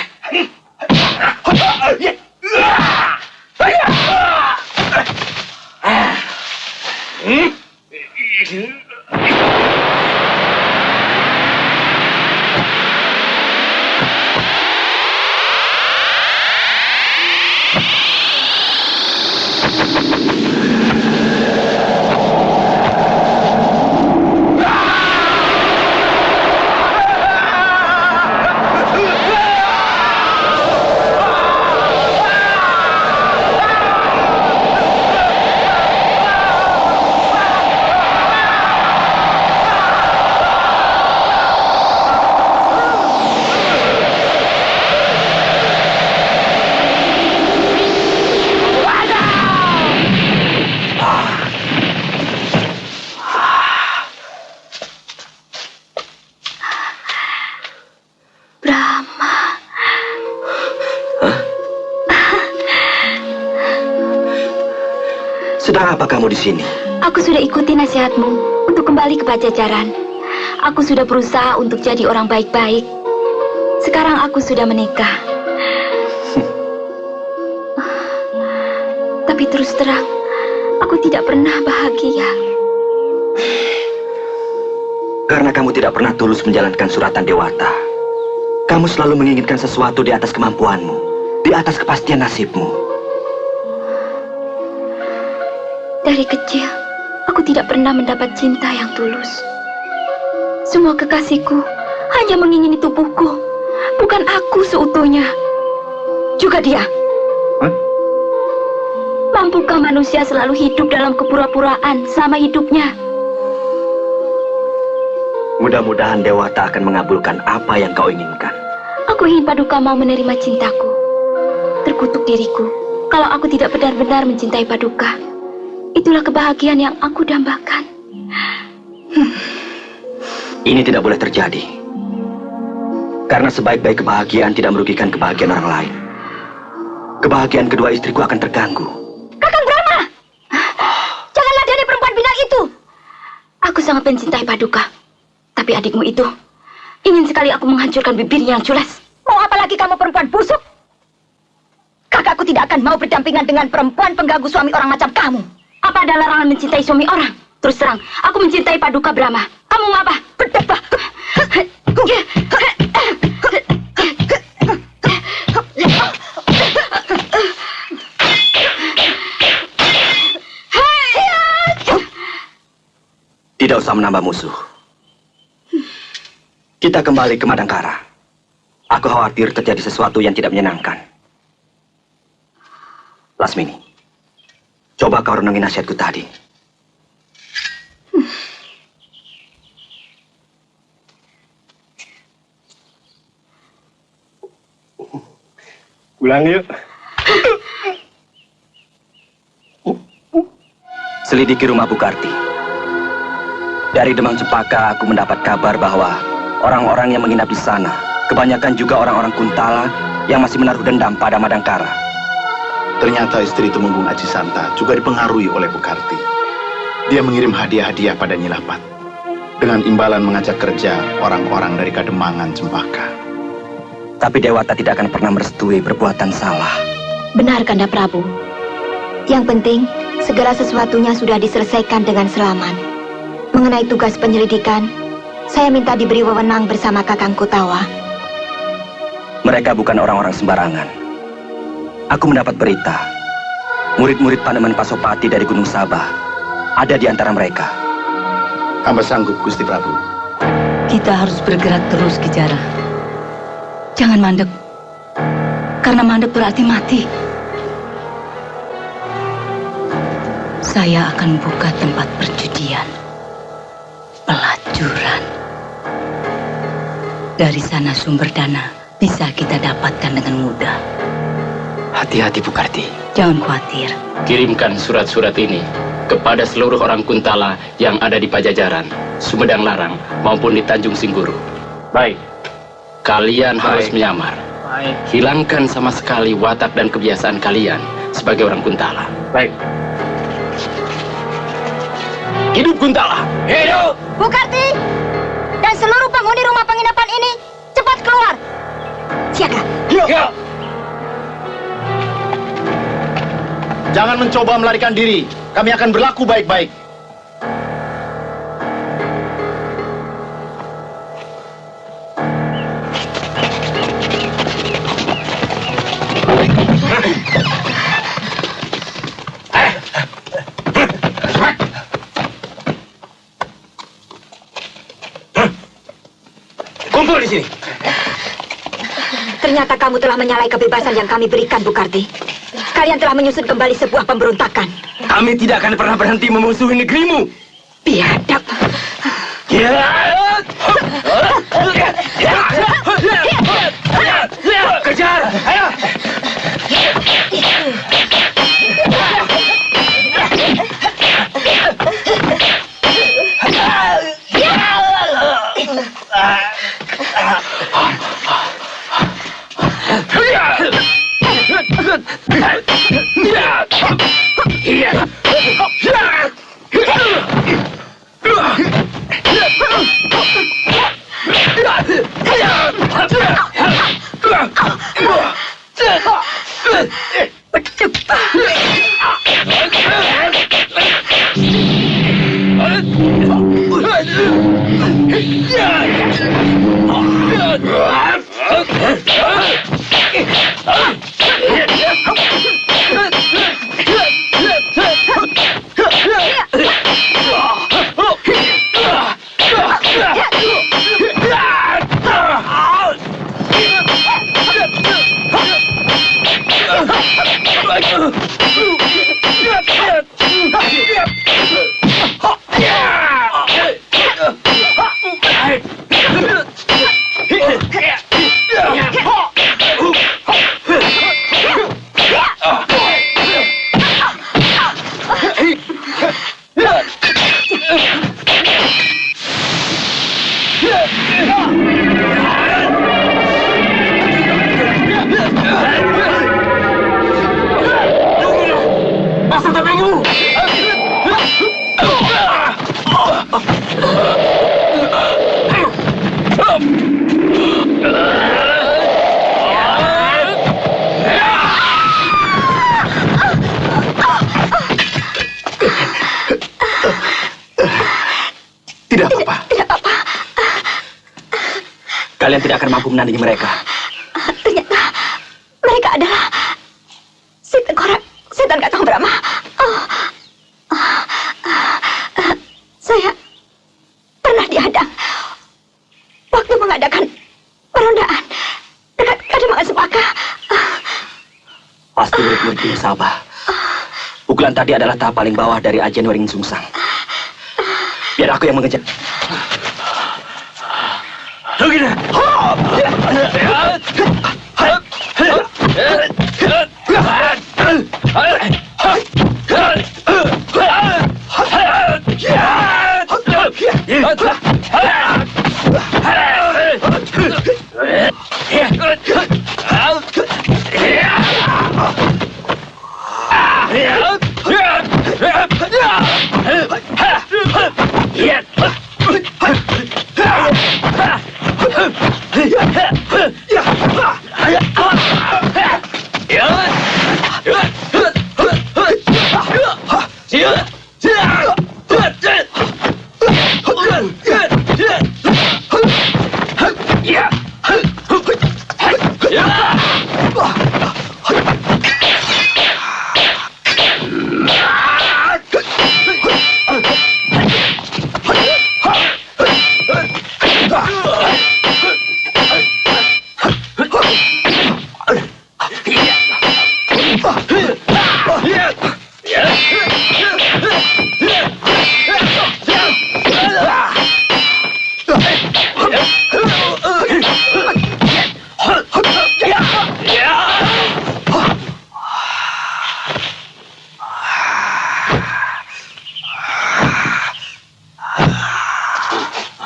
Sedang apa kamu di sini? Aku sudah ikuti nasihatmu untuk kembali ke Pajajaran. Aku sudah berusaha untuk jadi orang baik-baik. Sekarang aku sudah menikah. Tapi terus terang, aku tidak pernah bahagia. Karena kamu tidak pernah tulus menjalankan suratan Dewata. Kamu selalu menginginkan sesuatu di atas kemampuanmu, di atas kepastian nasibmu. Dari kecil, aku tidak pernah mendapat cinta yang tulus. Semua kekasihku hanya mengingini tubuhku, bukan aku seutuhnya. Juga dia. Mampukah manusia selalu hidup dalam kepura-puraan selama hidupnya? Mudah-mudahan Dewata akan mengabulkan apa yang kau inginkan. Aku ingin Paduka mau menerima cintaku. Terkutuk diriku kalau aku tidak benar-benar mencintai Paduka. Itulah kebahagiaan yang aku dambakan. Ini tidak boleh terjadi. Karena sebaik-baik kebahagiaan tidak merugikan kebahagiaan orang lain. Kebahagiaan kedua istriku akan terganggu. Kakang Brahma! Janganlah dari perempuan binar itu! Aku sangat mencintai Paduka. Tapi adikmu itu ingin sekali aku menghancurkan bibirnya yang culas. Mau apa lagi kamu perempuan busuk? Kakakku tidak akan mau berdampingan dengan perempuan pengganggu suami orang macam kamu. Apa ada larangan mencintai suami orang? Terus terang, aku mencintai Paduka Brahma. Kamu apa? Berdebah. Tidak usah menambah musuh. Kita kembali ke Madangkara. Aku khawatir terjadi sesuatu yang tidak menyenangkan. Lasmini, coba kau renungi nasihatku tadi. Pulang yuk. Selidiki rumah Bukarti. Dari Demang Cempaka aku mendapat kabar bahwa orang-orang yang menginap di sana kebanyakan juga orang-orang Kuntala yang masih menaruh dendam pada Madangkara. Ternyata istri Tumenggung Aji Santa juga dipengaruhi oleh Bukarti. Dia mengirim hadiah-hadiah pada Nyilapat dengan imbalan mengajak kerja orang-orang dari Kademangan Cempaka. Tapi Dewata tidak akan pernah merestui perbuatan salah. Benar, Kanda Prabu. Yang penting, segala sesuatunya sudah diselesaikan dengan selamat. Mengenai tugas penyelidikan, saya minta diberi wewenang bersama Kakang Kotawa. Mereka bukan orang-orang sembarangan. Aku mendapat berita, murid-murid Panemon Pasopati dari Gunung Sabah ada di antara mereka. Hamba sanggup, Gusti Prabu. Kita harus bergerak terus, Ki Jara. Jangan mandek, karena mandek berarti mati. Saya akan buka tempat perjudian, pelacuran. Dari sana sumber dana bisa kita dapatkan dengan mudah. Hati-hati, Bukarti. Jangan khawatir. Kirimkan surat-surat ini kepada seluruh orang Kuntala yang ada di Pajajaran, Sumedang Larang, maupun di Tanjung Singguru. Baik. Kalian harus menyamar. Baik. Hilangkan sama sekali watak dan kebiasaan kalian sebagai orang Kuntala. Baik. Hidup Kuntala! Hidup! Bukarti dan seluruh penghuni rumah penginapan ini cepat keluar. Siaga. Ya. Jangan mencoba melarikan diri. Kami akan berlaku baik-baik. Kumpul di sini. Ternyata kamu telah menyalahi kebebasan yang kami berikan, Bukarti. Kalian telah menyusun kembali sebuah pemberontakan. Kami tidak akan pernah berhenti memusuhi negerimu. Biadab. Kejar! Ayo! Tidak apa-apa. Kalian tidak akan mampu menandingi mereka. Ternyata mereka adalah si tengkorak setan Katong Brahma. Saya pernah dihadang waktu mengadakan perondaan dekat Kademangan Sempaka. Pasti murid-murid Sabah. Pukulan tadi adalah tahap paling bawah dari ajian Waring Sungsang. Biar aku yang mengejar.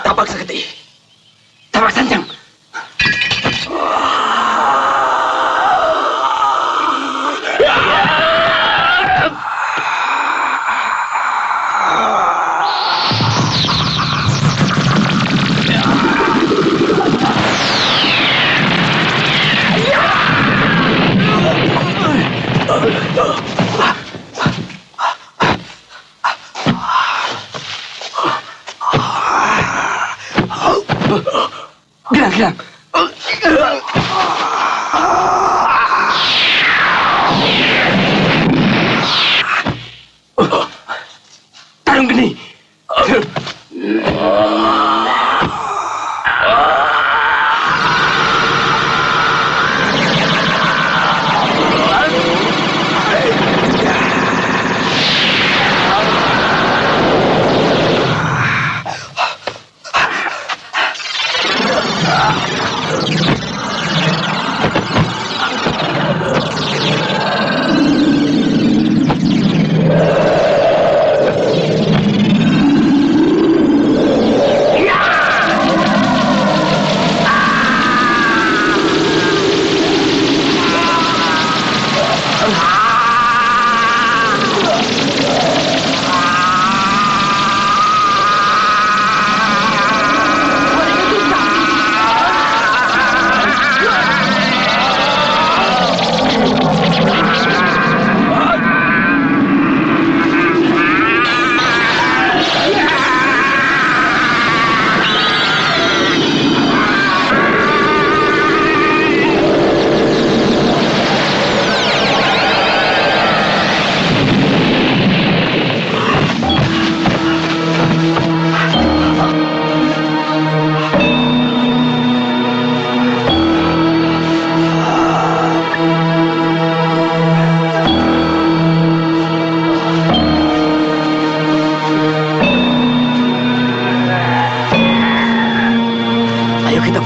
Tapak Sakti, tapak Sanjang. Gelang. Tarung geni.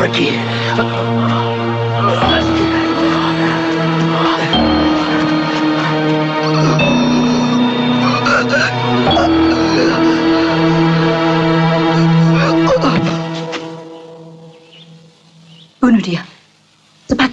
pergi. Bunuh dia. Cepat.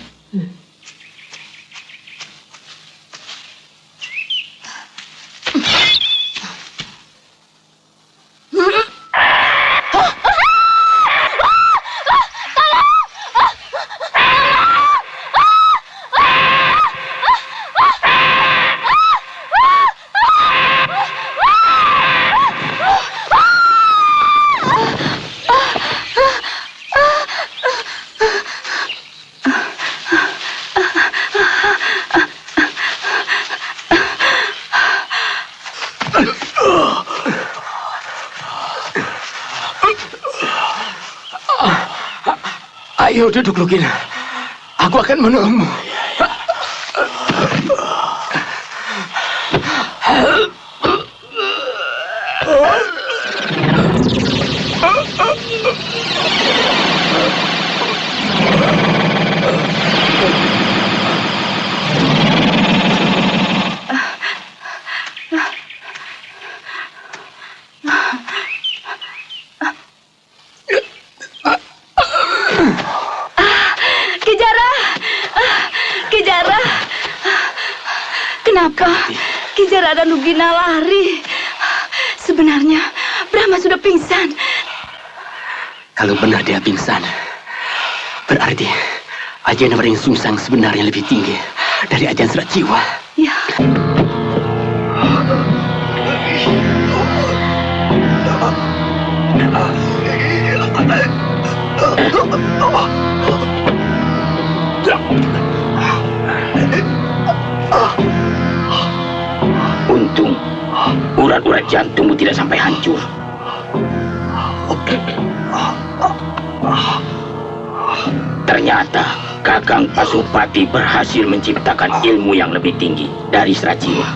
Ayo duduk, Lukin. Aku akan menolongmu. Kenapa Ki Jara dan Lugina lari? Sebenarnya Brahma sudah pingsan. Kalau benar dia pingsan, berarti ajian Mering Sungsang sebenarnya lebih tinggi dari ajian Serat Jiwa. Ya. Untung urat-urat jantungmu tidak sampai hancur. Ternyata Kakang Pasupati berhasil menciptakan ilmu yang lebih tinggi dari Serat Jiwa.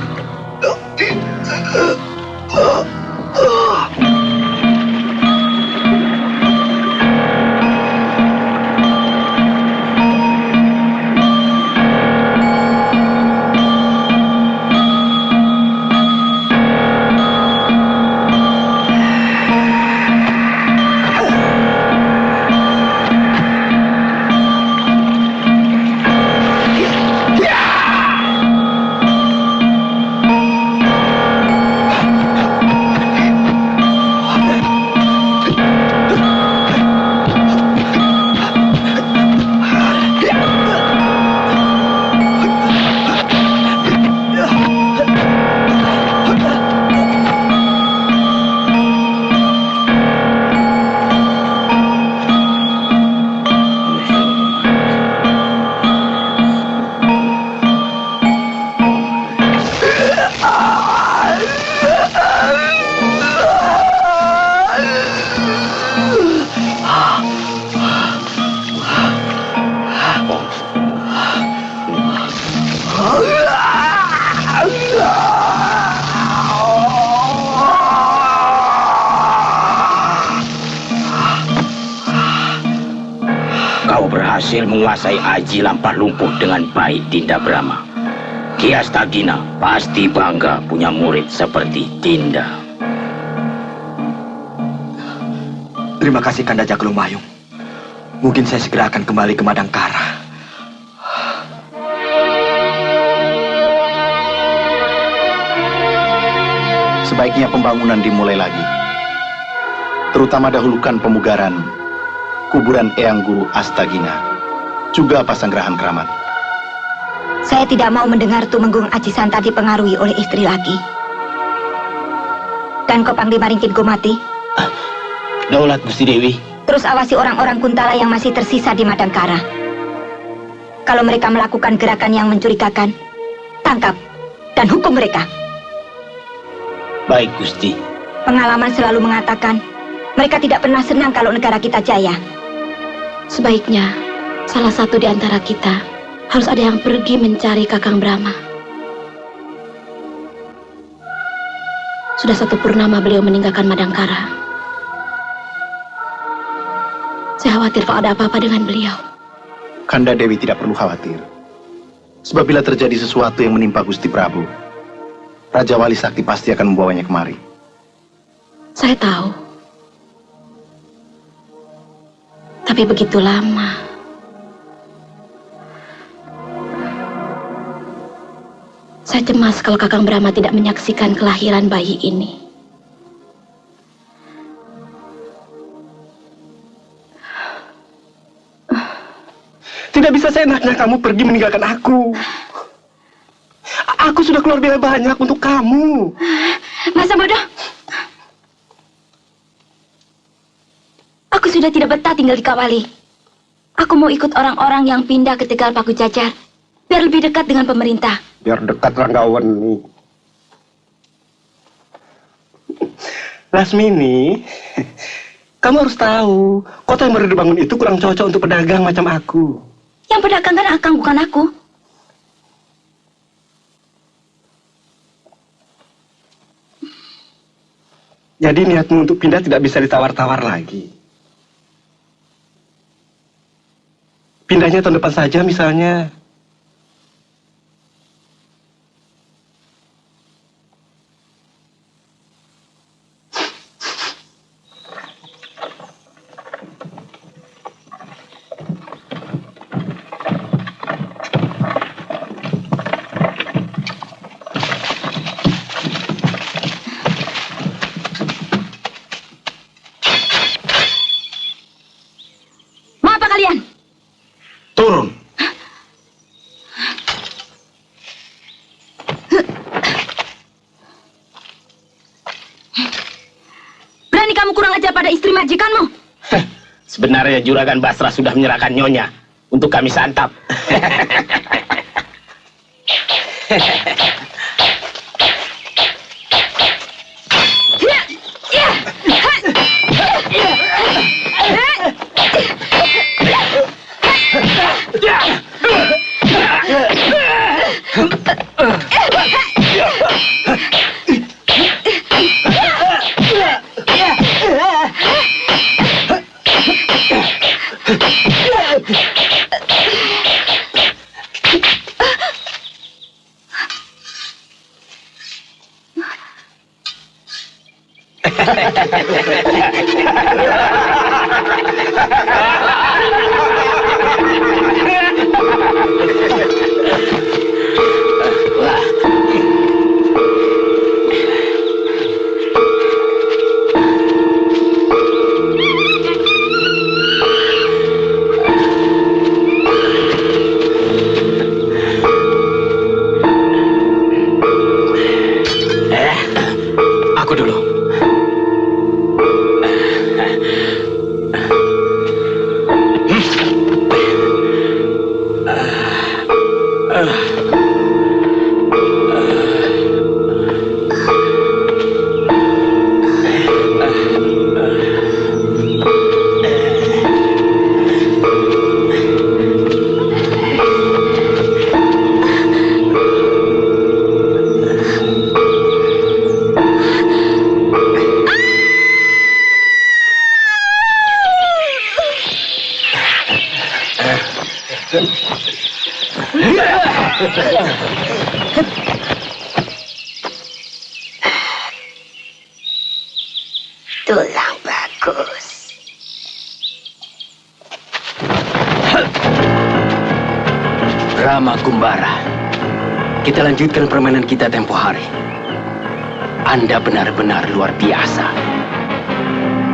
Kau berhasil menguasai aji lampah lumpuh dengan baik, Dinda Brahma. Ki Astagina pasti bangga punya murid seperti Dinda. Terima kasih Kanda Jagalumayung. Mungkin saya segera akan kembali ke Madangkara. Sebaiknya pembangunan dimulai lagi. Terutama dahulukan pemugaran kuburan Eyang Guru Astagina, juga Pasanggrahan Keramat. Saya tidak mau mendengar Tumenggung Aji Santa dipengaruhi oleh istri laki. Dan kau Panglima Ringkit Gomati? Daulat Gusti Dewi. Terus awasi orang-orang Kuntala yang masih tersisa di Madangkara. Kalau mereka melakukan gerakan yang mencurigakan, tangkap dan hukum mereka. Baik, Gusti. Pengalaman selalu mengatakan, mereka tidak pernah senang kalau negara kita jaya. Sebaiknya salah satu di antara kita harus ada yang pergi mencari Kakang Brahma. Sudah satu purnama beliau meninggalkan Madangkara. Saya khawatir kalau ada apa-apa dengan beliau. Kanda Dewi tidak perlu khawatir. Sebab bila terjadi sesuatu yang menimpa Gusti Prabu, Raja Wali Sakti pasti akan membawanya kemari. Saya tahu. Tapi begitu lama. Saya cemas kalau Kakang Brahma tidak menyaksikan kelahiran bayi ini. Tidak bisa seenaknya kamu pergi meninggalkan aku. Aku sudah keluar biaya banyak untuk kamu. Masa bodoh? Aku sudah tidak betah tinggal di Kawali. Aku mau ikut orang-orang yang pindah ke Tegal Pakucacar, biar lebih dekat dengan pemerintah. Biar dekat Ranggawani. Lasmini, kamu harus tahu, kota yang baru dibangun itu kurang cocok untuk pedagang macam aku. Yang pedagang kan Akang, bukan aku. Jadi niatmu untuk pindah tidak bisa ditawar-tawar lagi. Pindahnya tahun depan saja misalnya. Turun. Berani kamu kurang ajar pada istri majikanmu? Sebenarnya Juragan Basra sudah menyerahkan Nyonya untuk kami santap. Aku dulu. Tulang bagus. Rama Kumbara, kita lanjutkan permainan kita tempo hari. Anda benar-benar luar biasa.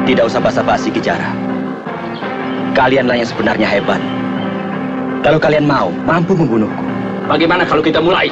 Tidak usah basa-basi, Kijara. Kalianlah yang sebenarnya hebat. Kalau kalian mau, mampu membunuhku. Bagaimana kalau kita mulai?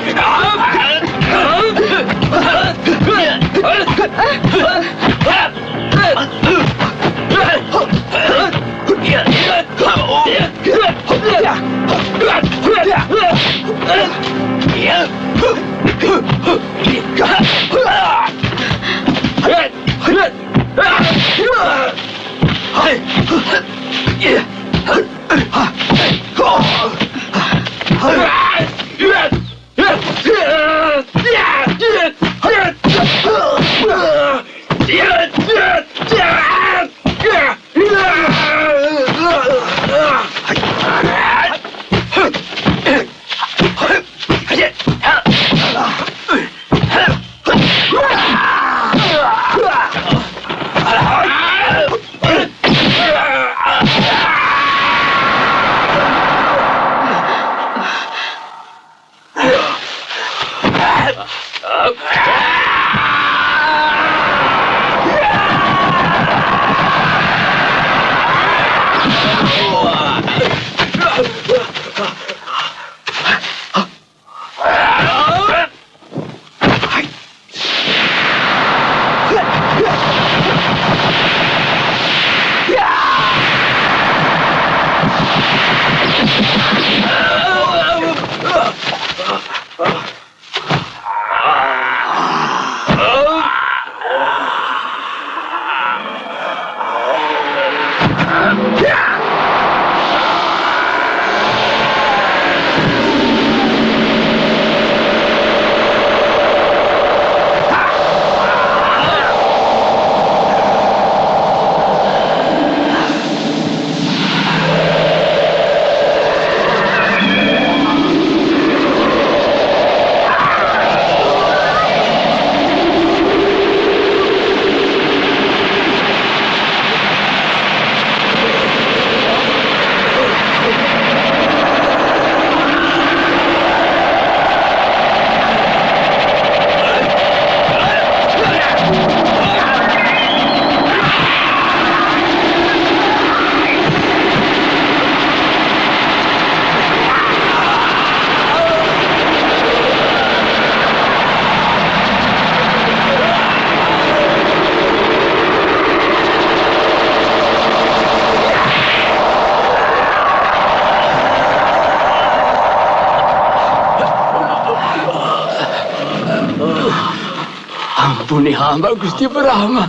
Ampuni hamba Gusti Brahma.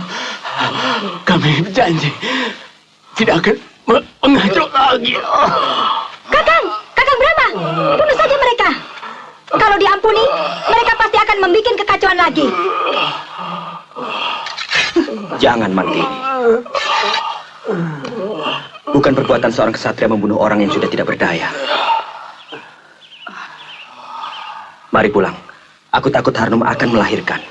Kami berjanji tidak akan mengacau lagi. Kakang Brahma, bunuh saja mereka. Kalau diampuni, mereka pasti akan membuat kekacauan lagi. Jangan, Mantini. Bukan perbuatan seorang kesatria membunuh orang yang sudah tidak berdaya. Mari pulang. Aku takut Harnum akan melahirkan.